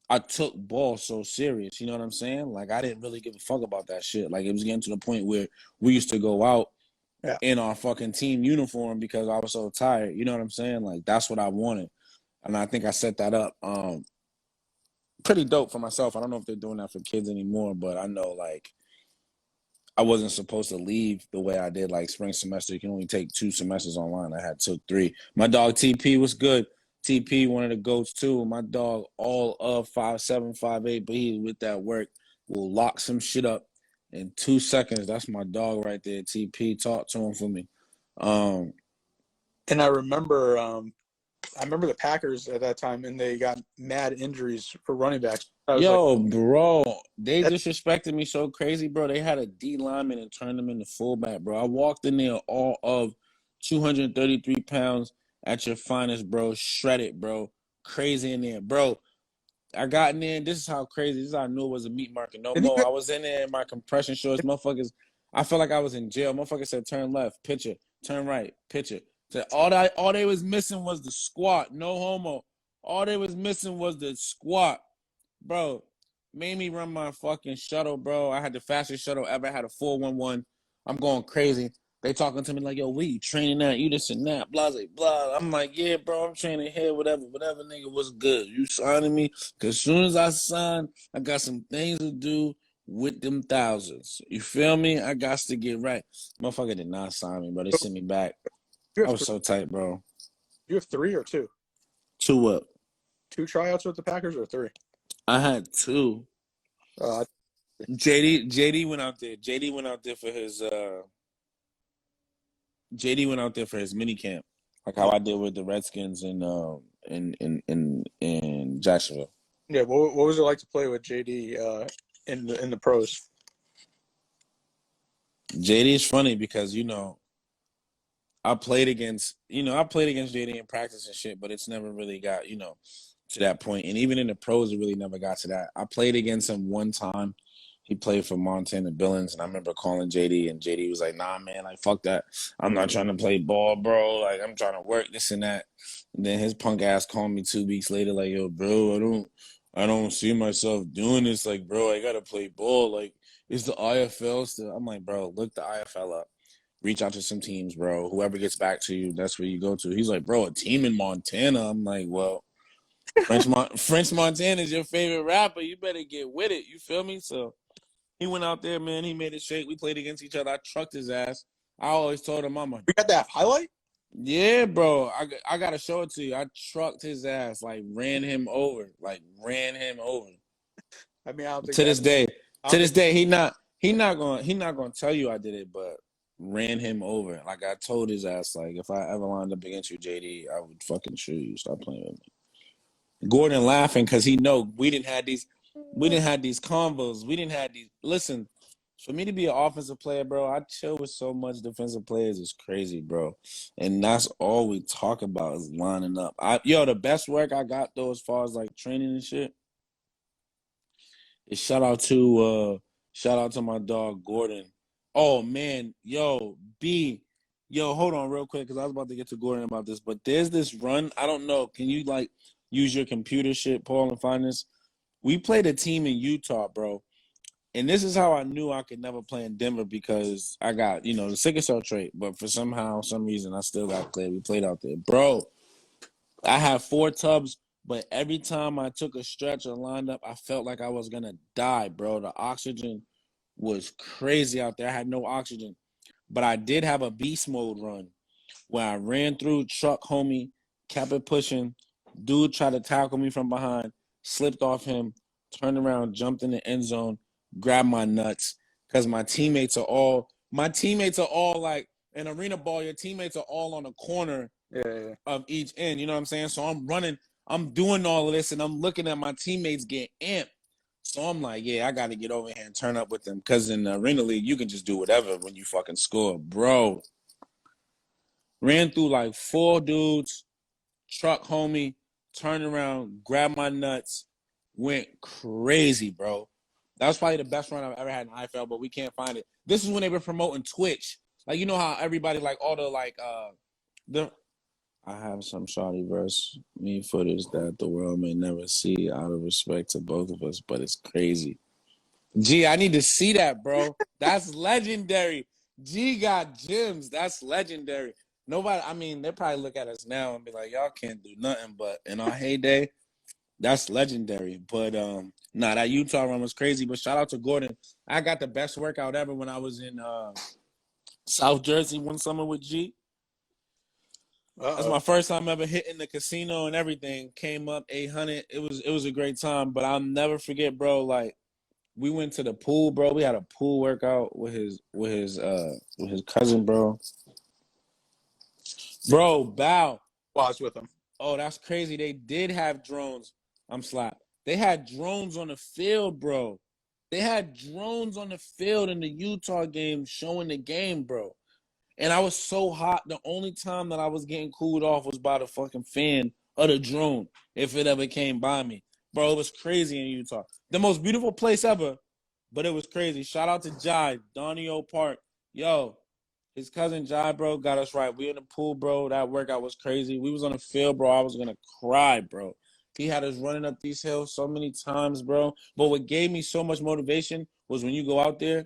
I took ball so serious. You know what I'm saying? Like, I didn't really give a fuck about that shit. Like, it was getting to the point where we used to go out Yeah. in our fucking team uniform because I was so tired. You know what I'm saying? Like, that's what I wanted. And I think I set that up pretty dope for myself. I don't know if they're doing that for kids anymore, but I know, like, I wasn't supposed to leave the way I did. Like, spring semester, you can only take 2 semesters online. I had took 3. My dog TP was good. TP, one of the goats too. My dog, all of 5'7", 5'8", but he with that work will lock some shit up in 2 seconds. That's my dog right there. TP, talk to him for me. And I remember the Packers at that time, and they got mad injuries for running backs. I was like, Yo, bro, they that, disrespected me so crazy, bro. They had a D lineman and turned him into fullback, bro. I walked in there all of 233 pounds at your finest, bro. Shredded, bro. Crazy in there, bro. I got in there, and this is how crazy. This is how I knew it was a meat market. No didn't more. he, I was in there in my compression shorts. Motherfuckers, I felt like I was in jail. Motherfuckers said, turn left, pitcher. Turn right, pitcher. So all they was missing was the squat. No homo. All they was missing was the squat. Bro, made me run my fucking shuttle, bro. I had the fastest shuttle ever. I had a 411. I'm going crazy. They talking to me like, yo, what you training at? You this and that, blah, blah, blah. I'm like, yeah, bro, I'm training here, whatever, nigga, what's good? You signing me? Because as soon as I sign, I got some things to do with them thousands. You feel me? I got to get right. Motherfucker did not sign me, bro. They sent me back. you I have was so tight, bro. you have 3 or 2? 2 up. 2 tryouts with the Packers or 3? I had 2. Uh, JD went out there. JD went out there for his mini camp, like how I did with the Redskins in Jacksonville. yeah. What was it like to play with JD in the pros? JD is funny because I played against JD in practice and shit, but it's never really got to that point. And even in the pros, it really never got to that. I played against him one time. He played for Montana Billings, and I remember calling JD, and JD was like, nah, man, like, fuck that. I'm not trying to play ball, bro. Like, I'm trying to work, this and that. And then his punk ass called me 2 weeks later, like, yo, bro, I don't see myself doing this. Like, bro, I got to play ball. Like, is the IFL still? I'm like, bro, look the IFL up. Reach out to some teams, bro. Whoever gets back to you, that's where you go to. He's like, bro, a team in Montana. I'm like, well, French Montana is your favorite rapper. You better get with it. You feel me? So he went out there, man. He made it straight. We played against each other. I trucked his ass. I always told him, Mama. We got that highlight? Yeah, bro. I got to show it to you. I trucked his ass, like ran him over. I mean, I don't think To this day. I To don't this think day, he not gonna tell you I did it, but ran him over. Like, I told his ass, like, if I ever lined up against you, JD, I would fucking shoot you. Stop playing with me. Gordon laughing because he know we didn't have these combos. We didn't have these. Listen, for me to be an offensive player, bro, I chill with so much defensive players. It's crazy, bro. And that's all we talk about is lining up. The best work I got though, as far as like training and shit, is shout out to my dog Gordon. Oh man, hold on real quick because I was about to get to Gordon about this, but there's this run. I don't know. Can you like use your computer shit, Paul, and find this? We played a team in Utah, bro. And this is how I knew I could never play in Denver because I got, the sickle cell trait. But for some reason, I still got cleared. We played out there. Bro, I had 4 tubs, but every time I took a stretch or lined up, I felt like I was going to die, bro. The oxygen was crazy out there. I had no oxygen. But I did have a beast mode run where I ran through, truck homie, kept it pushing. Dude tried to tackle me from behind, slipped off him, turned around, jumped in the end zone, grabbed my nuts. Because my teammates are all like, in arena ball, your teammates are all on a corner of each end. You know what I'm saying? So I'm running, I'm doing all of this, and I'm looking at my teammates get amped. So I'm like, yeah, I got to get over here and turn up with them. Because in the arena league, you can just do whatever when you fucking score. Bro, ran through like 4 dudes, truck homie, turned around, grabbed my nuts, went crazy, bro. That was probably the best run I've ever had in IFL, but we can't find it. This is when they were promoting Twitch. Like, you know how everybody, like, all the, like, I I have some Shaudy versus me footage that the world may never see out of respect to both of us, but it's crazy. Gee, I need to see that, bro. That's legendary. G got gems. That's legendary. Nobody, I mean, they probably look at us now and be like, y'all can't do nothing. But in our heyday, that's legendary. But nah, that Utah run was crazy. But shout out to Gordon. I got the best workout ever when I was in South Jersey one summer with G. That's my first time ever hitting the casino and everything. Came up 800. It was a great time. But I'll never forget, bro. Like, we went to the pool, bro. We had a pool workout with his cousin, bro. Bro, bow. Well, I was with him. Oh, that's crazy. They did have drones. I'm slapped. They had drones on the field, bro. They had drones on the field in the Utah game showing the game, bro. And I was so hot. The only time that I was getting cooled off was by the fucking fan of the drone, if it ever came by me. Bro, it was crazy in Utah. The most beautiful place ever, but it was crazy. Shout out to Jai, Donio Park. Yo, his cousin Jai, bro, got us right. We in the pool, bro. That workout was crazy. We was on the field, bro. I was going to cry, bro. He had us running up these hills so many times, bro. But what gave me so much motivation was when you go out there,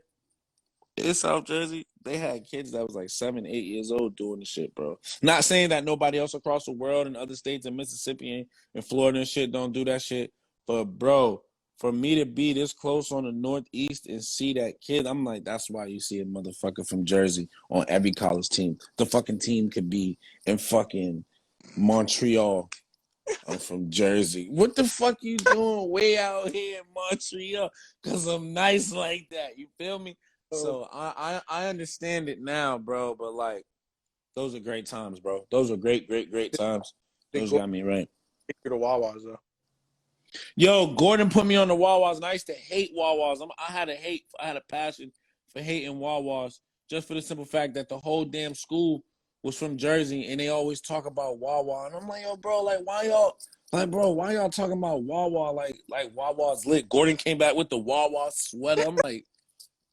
in South Jersey, they had kids that was like 7, 8 years old doing the shit, bro. Not saying that nobody else across the world in other states in Mississippi and Florida and shit don't do that shit. But, bro, for me to be this close on the Northeast and see that kid, I'm like, that's why you see a motherfucker from Jersey on every college team. The fucking team could be in fucking Montreal. I'm from Jersey. What the fuck you doing way out here in Montreal? Because I'm nice like that. You feel me? So I understand it now, bro. But like, those are great times, bro. Those are great times. Those got me right. Take you to Wawa's though. Yo, Gordon put me on the Wawas, and I used to hate Wawas. I had a passion for hating Wawas, just for the simple fact that the whole damn school was from Jersey, and they always talk about Wawa, and I'm like, yo, bro, like, why y'all talking about Wawa like Wawa's lit? Gordon came back with the Wawa sweater.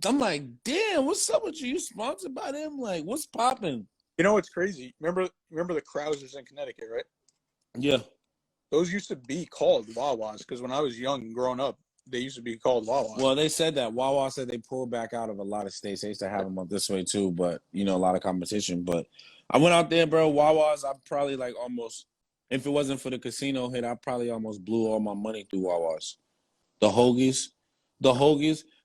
I'm like, damn, what's up with you? You sponsored by them? Like, what's popping? You know what's crazy? Remember the Krausers in Connecticut, right? Yeah. Those used to be called Wawas because when I was young and growing up, they used to be called Wawas. Well, they said that. Wawa said they pulled back out of a lot of states. They used to have them up this way too, but, you know, a lot of competition. But I went out there, bro. Wawas, I probably like almost, if it wasn't for the casino hit, I probably almost blew all my money through Wawas. The hoagies.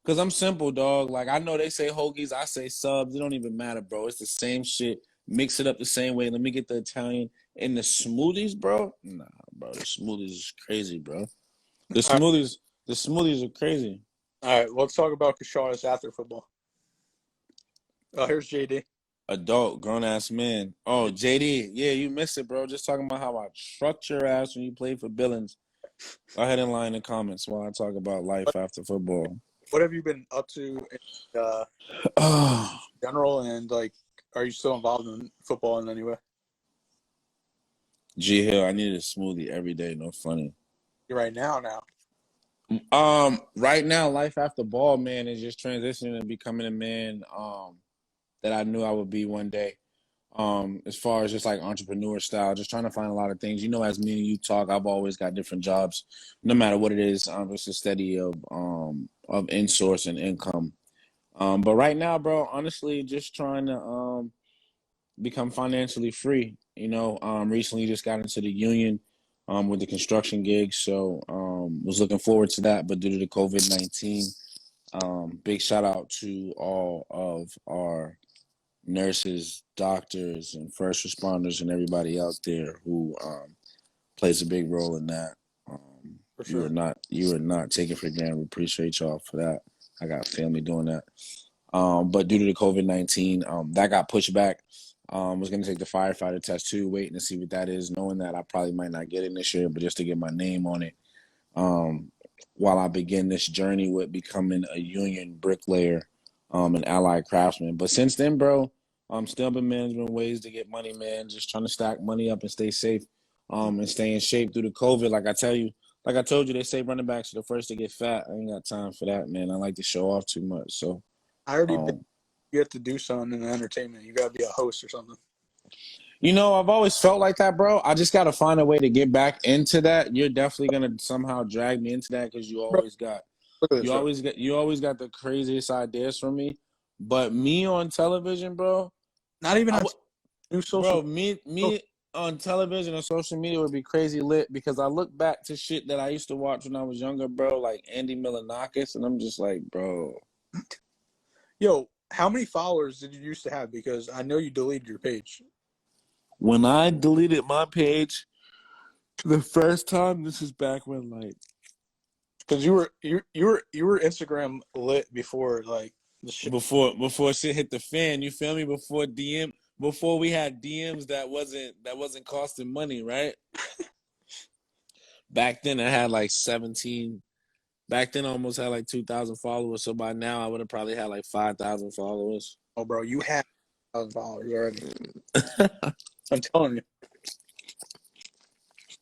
Because I'm simple, dog. Like, I know they say hoagies, I say subs. It don't even matter, bro. It's the same shit. Mix it up the same way. Let me get the Italian. And the smoothies, bro? Nah, bro. The smoothies is crazy, bro. The smoothies are crazy. All right, let's talk about Keshaudas after football. Oh, here's JD. Adult, grown-ass man. Oh, JD. Yeah, you missed it, bro. Just talking about how I trucked your ass when you played for Billings. Go ahead and line in the comments while I talk about life after football. What have you been up to in general, and like, are you still involved in football in any way? G Hill, I need a smoothie every day. No funny. You're right now. Right now, life after ball, man, is just transitioning and becoming a man that I knew I would be one day. As far as just like entrepreneur style, just trying to find a lot of things. You know, as me and you talk, I've always got different jobs, no matter what it is. It's a steady of in-source and income. But right now, bro, honestly, just trying to become financially free. You know, recently just got into the union with the construction gigs, so was looking forward to that. But due to the COVID-19, big shout out to all of our nurses, doctors, and first responders, and everybody out there who plays a big role in that. For sure. You are not taken for granted. We appreciate y'all for that. I got family doing that. But due to the COVID-19, that got pushed back. Was going to take the firefighter test too, waiting to see what that is, knowing that I probably might not get it this year, but just to get my name on it. While I begin this journey with becoming a union bricklayer, an allied craftsman. But since then, bro, I'm still been management ways to get money, man. Just trying to stack money up and stay safe, and stay in shape through the COVID. Like I told you, they say running backs are the first to get fat. I ain't got time for that, man. I like to show off too much. So I already did. You have to do something in the entertainment. You got to be a host or something. I've always felt like that, bro. I just got to find a way to get back into that. You're definitely gonna somehow drag me into that because Bro, look at this, bro. you always got the craziest ideas from me. But me on television, bro, Not even I on w- new social. bro, me on television or social media would be crazy lit because I look back to shit that I used to watch when I was younger, bro, like Andy Milonakis, and I'm just like, bro. Yo, how many followers did you used to have? Because I know you deleted your page. When I deleted my page the first time, this is back when like Because you were Instagram lit before like the shit. before shit hit the fan, you feel me? Before we had DMs that wasn't costing money, right? Back then I had like 17. Back then I almost had like 2,000 followers. So by now I would have probably had like 5,000 followers. Oh, bro, you had 1,000 followers already. I'm telling you.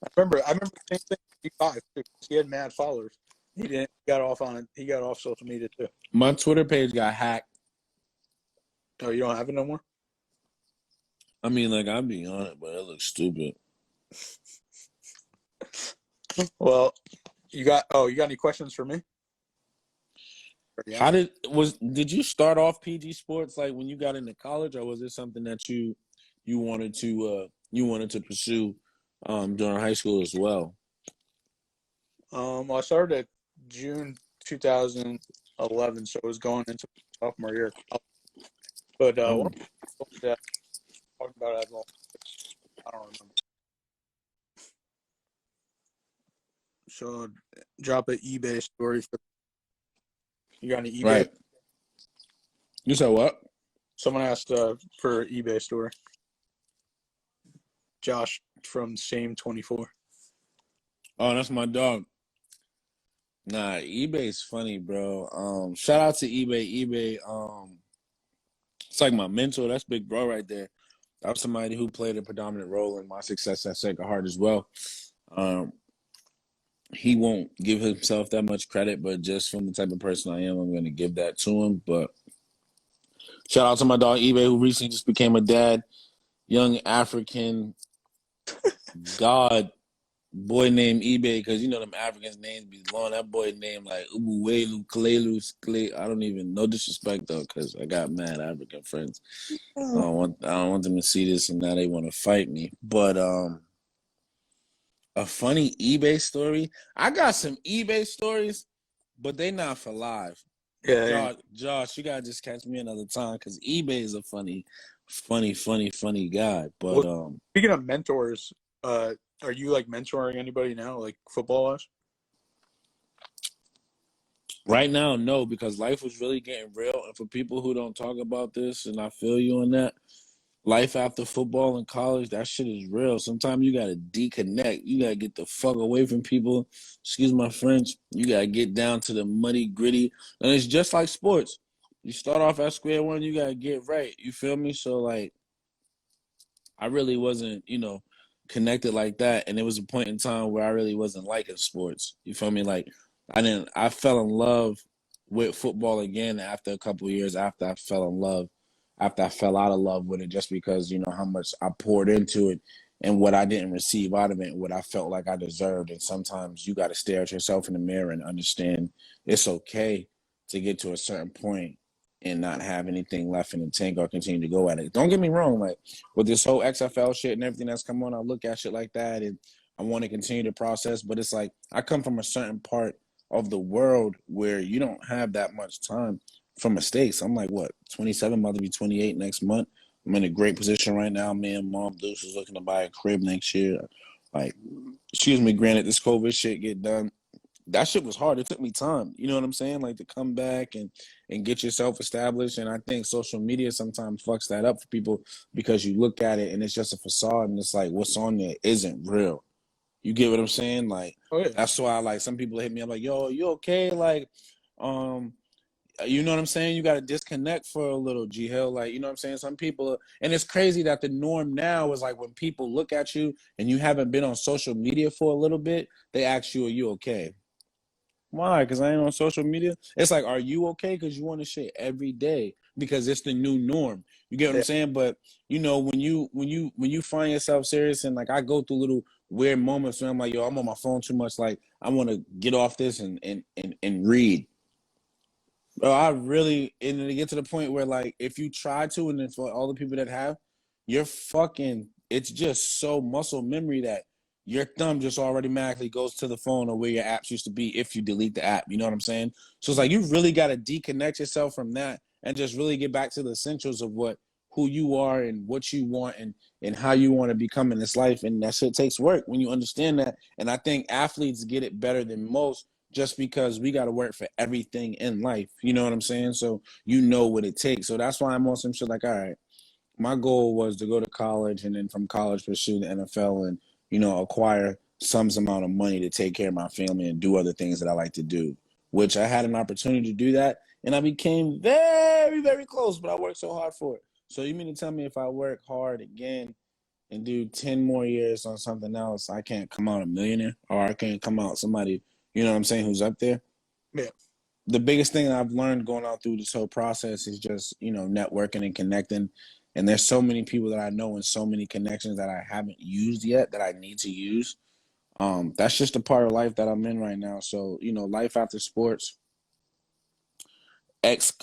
I remember the same thing. EP55 too. He had mad followers. He didn't. He got off on it. He got off social media too. My Twitter page got hacked. Oh, you don't have it no more? I mean, like I'd be on it, but it looks stupid. Well, you got any questions for me? Yeah. Did you start off PG sports like when you got into college, or was it something that you wanted to pursue during high school as well? Well, I started at June 2011, so it was going into sophomore year. But Oh, one that I talked about it, I don't remember. So drop an eBay story. You got any eBay? right. You said what? Someone asked for eBay story. Josh from Same 24. Oh, that's my dog. Nah, eBay's funny, bro. Shout out to eBay. It's like my mentor. That's big bro right there. That was somebody who played a predominant role in my success at Sacred Heart as well. He won't give himself that much credit, but just from the type of person I am, I'm going to give that to him. But shout out to my dog eBay, who recently just became a dad. Young African god boy named eBay, because you know them Africans names be long. That boy named like Ubuwelu, Kalelu, Kle. I don't even, no disrespect though, because I got mad African friends. I don't want them to see this and now they want to fight me. But a funny eBay story. I got some eBay stories, but they not for live. Yeah. Josh, you gotta just catch me another time because eBay is a funny guy. But Well, speaking of mentors, are you like mentoring anybody now, like football wise? right now, no, because life was really getting real. And for people who don't talk about this, and I feel you on that, life after football and college, that shit is real. Sometimes you gotta deconnect. You gotta get the fuck away from people. Excuse my French. You gotta get down to the muddy, gritty. And it's just like sports. You start off at square one, you gotta get right. You feel me? So like I really wasn't, connected like that. And it was a point in time where I really wasn't liking sports. You feel me? Like I fell in love with football again after a couple of years after I fell out of love with it, just because, how much I poured into it and what I didn't receive out of it and what I felt like I deserved. And sometimes you got to stare at yourself in the mirror and understand it's okay to get to a certain point and not have anything left in the tank or continue to go at it. Don't get me wrong, like with this whole XFL shit and everything that's come on, I look at shit like that and I want to continue to process, but it's like I come from a certain part of the world where you don't have that much time for mistakes. I'm like, what, 27, about to be 28 next month. I'm in a great position right now. Me and Mom Deuce is looking to buy a crib next year. Like, excuse me, granted, this COVID shit get done. That shit was hard. It took me time. You know what I'm saying? Like to come back and get yourself established. And I think social media sometimes fucks that up for people because you look at it and it's just a facade and it's like what's on there isn't real. You get what I'm saying? Like that's why like some people hit me up like, yo, you okay? Like, you know what I'm saying? You got to disconnect for a little, G Hill. Like, you know what I'm saying? Some people, and it's crazy that the norm now is like when people look at you and you haven't been on social media for a little bit, they ask you, are you okay? Why? Because I ain't on social media. It's like, are you okay? Because you want to shit every day because it's the new norm. You get what I'm Yeah. saying? But you know, when you find yourself serious and like I go through little weird moments where I'm like, yo, I'm on my phone too much. Like I want to get off this and read. Bro, I really and then to get to the point where like if you try to, and then for all the people that have, you're fucking. It's just so muscle memory that your thumb just automatically goes to the phone or where your apps used to be if you delete the app. You know what I'm saying? So it's like you really got to deconnect yourself from that and just really get back to the essentials of who you are and what you want and how you want to become in this life. And that shit takes work when you understand that. And I think athletes get it better than most just because we got to work for everything in life. You know what I'm saying? So you know what it takes. So that's why I'm on some shit like, all right, my goal was to go to college and then from college pursue the NFL and, you know, acquire some amount of money to take care of my family and do other things that I like to do, which I had an opportunity to do that. And I became very, very close, but I worked so hard for it. So you mean to tell me if I work hard again and do 10 more years on something else, I can't come out a millionaire or I can't come out somebody, you know what I'm saying, who's up there? Yeah. The biggest thing I've learned going out through this whole process is just, you know, networking and connecting. And there's so many people that I know and so many connections that I haven't used yet that I need to use. That's just a part of life that I'm in right now. So, you know, life after sports. Ex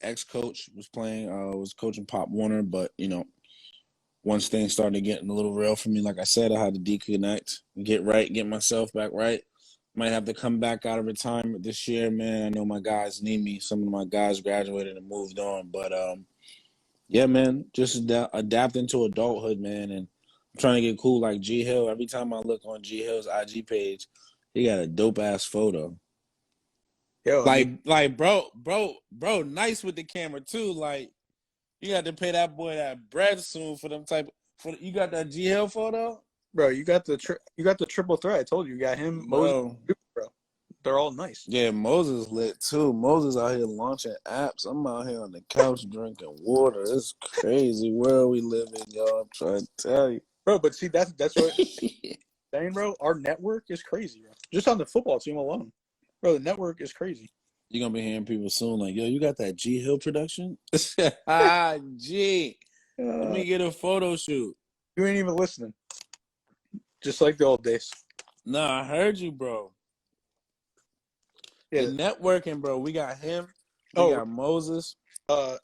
ex coach was coaching Pop Warner, but you know, once things started getting a little real for me, like I said, I had to deconnect, get right, get myself back right. Might have to come back out of retirement this year, man. I know my guys need me. Some of my guys graduated and moved on, but yeah, man, just adapt into adulthood, man, and I'm trying to get cool like G Hill. Every time I look on G Hill's IG page, he got a dope ass photo. Yo, I mean, Bro, nice with the camera too. Like you got to pay that boy that bread soon for them type. You got that G Hill photo, bro, you got the triple threat. I told you, you got him, Moses, bro. bro. They're all nice. Yeah, Moses lit too. Moses out here launching apps. I'm out here on the couch drinking water. It's crazy world we live in, y'all. I'm trying to tell you. Bro, but see that's what I'm saying, bro. Our network is crazy, bro. Just on the football team alone. Bro, the network is crazy. You're gonna be hearing people soon like, yo, you got that G Hill production? Ah, G. Let Uh, me get a photo shoot. you ain't even listening. Just like the old days. Nah, I heard you, bro. The Yeah. networking, bro. We got him. We Oh, got Moses. uh,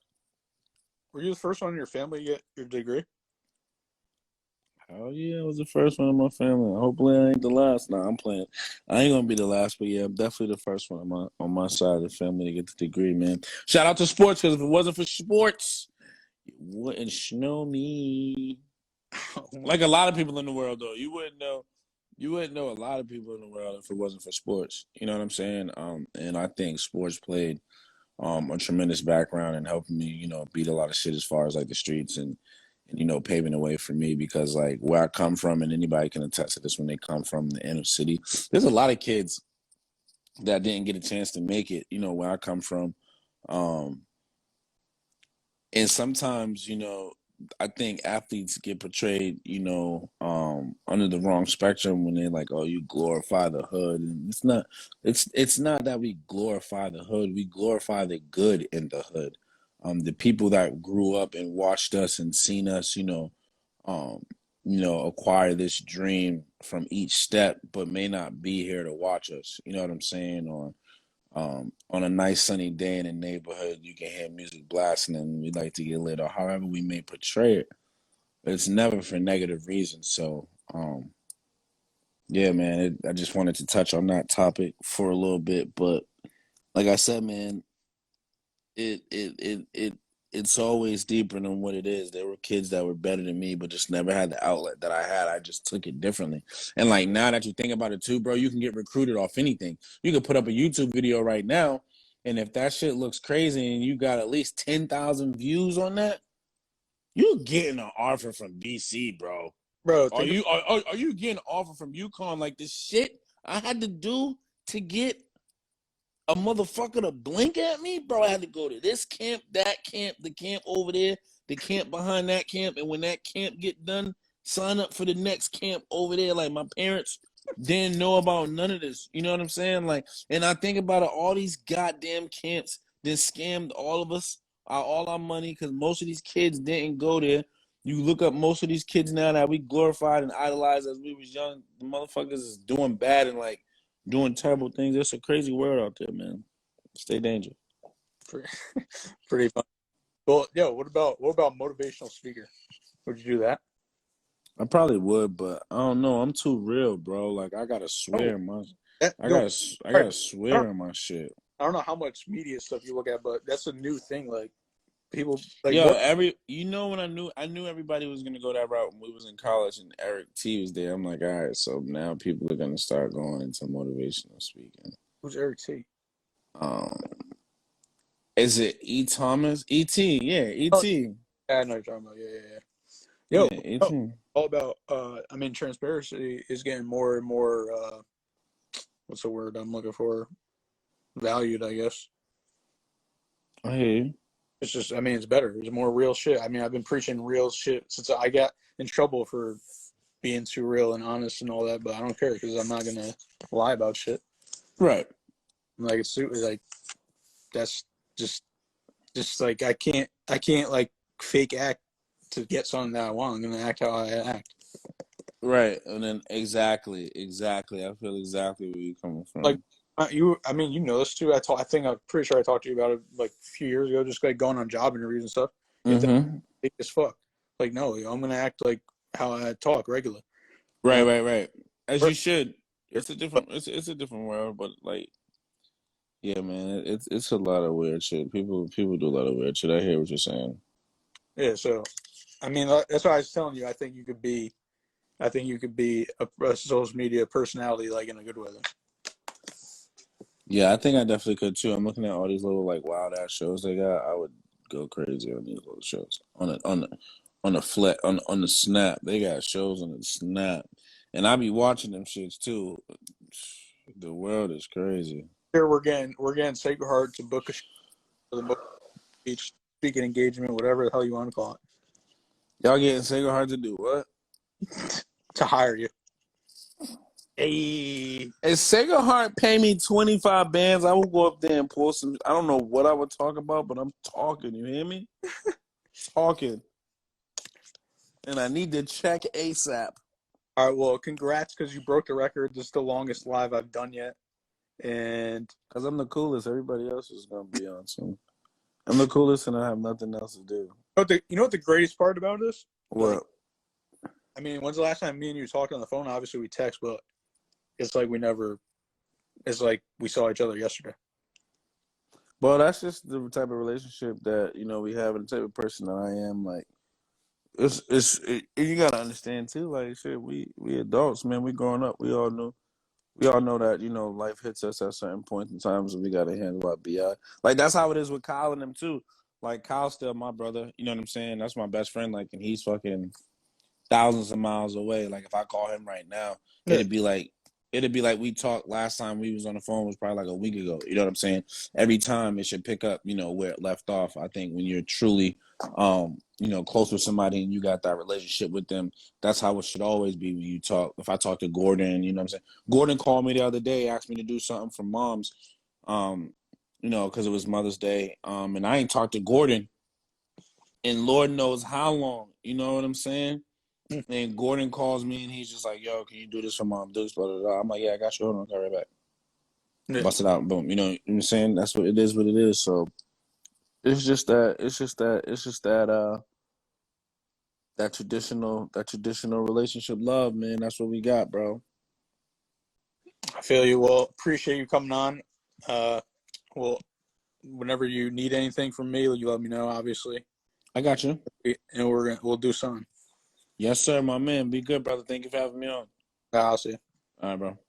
were you the first one in your family to get your degree? Oh yeah, I was the first one in my family. Hopefully I ain't the last. Nah, I'm playing. I ain't gonna be the last, but yeah, I'm definitely the first one on my side of the family to get the degree, man. Shout out to sports, because if it wasn't for sports, you wouldn't know me. Like a lot of people in the world, though, you wouldn't know. You wouldn't know a lot of people in the world if it wasn't for sports. You know what I'm saying? And I think sports played a tremendous background in helping me, you know, beat a lot of shit as far as like the streets and you know, paving the way for me because like where I come from, and anybody can attest to this when they come from the inner city, there's a lot of kids that didn't get a chance to make it, you know, where I come from. Um, and sometimes, you know, I think athletes get portrayed, you know, under the wrong spectrum when they're like, "Oh, you glorify the hood," and it's not that we glorify the hood. We glorify the good in the hood. The people that grew up and watched us and seen us, um, acquire this dream from each step, but may not be here to watch us. You know what I'm saying? Or on a nice sunny day in the neighborhood, you can hear music blasting and we like to get lit, or however we may portray it. But it's never for negative reasons. So, yeah, man, I just wanted to touch on that topic for a little bit. But like I said, man, it it it it it's always deeper than what it is. There were kids that were better than me, but just never had the outlet that I had. I just took it differently. And like now that you think about it too, bro, you can get recruited off anything. You can put up a YouTube video right now, and if that shit looks crazy and you got at least 10,000 views on that, you getting an offer from BC, bro. Bro, Are think you are you getting an offer from UConn like this shit I had to do to get a motherfucker to blink at me, bro? I had to go to this camp, that camp, the camp over there, the camp behind that camp, and when that camp get done, sign up for the next camp over there. Like my parents didn't know about none of this. You know what I'm saying? Like, and I think about it, all these goddamn camps that scammed all of us, all our money, because most of these kids didn't go there. You look up most of these kids now that we glorified and idolized as we was young. The motherfuckers is doing bad and like doing terrible things. It's a crazy world out there, man. Stay dangerous. Pretty fun. Well, yo, what about motivational speaker? Would you do that? I probably would, but I don't know. I'm too real, bro. Like I gotta Oh, swear in my, yo, I right. gotta I don't, swear in my shit. I don't know how much media stuff you look at, but that's a new thing. Like people, like Yo, more. when I knew everybody was gonna go that route when we was in college and Eric T was there. I'm like, all right, so now people are gonna start going into motivational speaking. Who's Eric T? Um, is it E. Thomas? E.T. Yeah, Oh, E.T. yeah, I know what you're talking about. Yeah. Yeah, Yo, oh, E.T. all about. I mean, transparency is getting more and more. What's the word I'm looking for? Valued, I guess. I hear you. It's just, I mean, it's better. It's more real shit. I mean, I've been preaching real shit since I got in trouble for being too real and honest and all that, but I don't care because I'm not gonna lie about shit. Right. Like it's like that's just like I can't like fake act to get something that I want. I'm gonna act how I act. Right. And then exactly. I feel exactly where you're coming Like from. I mean, you know this too. I think I'm pretty sure I talked to you about it like a few years ago, just like going on job interviews and stuff. If that's Mm-hmm. fake as fuck, like no, I'm gonna act like how I talk regular. Right, And right. As you should. It's a but different it's a different world, but like yeah, man, it's a lot of weird shit. People do a lot of weird shit. I hear what you're saying. yeah, so I mean that's why I was telling you. I think you could be a social media personality, like in a good way. Yeah, I think I definitely could too. I'm looking at all these little like wild ass shows they got. I would go crazy on these little shows. On the flat on the snap. They got shows on the snap. And I be watching them shits too. The world is crazy. Here we're getting Sacred Heart to book a show for the most speech, speaking engagement, whatever the hell you want to call Y'all getting Sacred Heart to do what? it, to hire you. Hey, If Sacred Heart pay me 25 bands, I will go up there and pull some. I don't know what I would talk about, but I'm talking. You hear me? Talking. And I need to check ASAP. all right. Well, congrats because you broke the record. This is the longest live I've done yet, and Because I'm the coolest. Everybody else is going to be on soon. I'm the coolest and I have nothing else to do. you know what the greatest part about this? Like, What? I mean, when's the last time me and you talked on the phone? Obviously, we text, but it's like we never. It's like we saw each other yesterday. Well, that's just the type of relationship that, we have and the type of person that I am. Like, you got to understand too, like, shit, we adults, man. We growing up. We all know that, life hits us at certain points in times and we got to handle our BI. Like, that's how it is with Kyle and them, too. Like, Kyle's still my brother. You know what I'm saying? That's my best friend. Like, and he's fucking thousands of miles away. Like, if I call him right now, Yeah. it'd be like we talked last time we was on the phone was probably like a week ago. You know what I'm saying? Every time it should pick up, where it left off. I think when you're truly, close with somebody and you got that relationship with them, that's how it should always be when you talk. If I talk to Gordon, you know what I'm saying? Gordon called me the other day, asked me to do something for moms, because it was Mother's Day. And I ain't talked to Gordon in Lord knows how long. You know what I'm saying? And Gordon calls me and he's just like, yo, can you do this for mom? Do this, blah, blah, blah. I'm like, yeah, I got you. Hold on, I'll call right back. Yeah. Bust it out, boom. You know what I'm saying? That's what it is. So that traditional relationship love, man. That's what we got, bro. I feel you. Well, appreciate you coming on. Well, whenever you need anything from me, you let me know. Obviously, I got you. and we'll do something. Yes, sir, my man. Be good, brother. Thank you for having me on. I'll see you. All right, bro.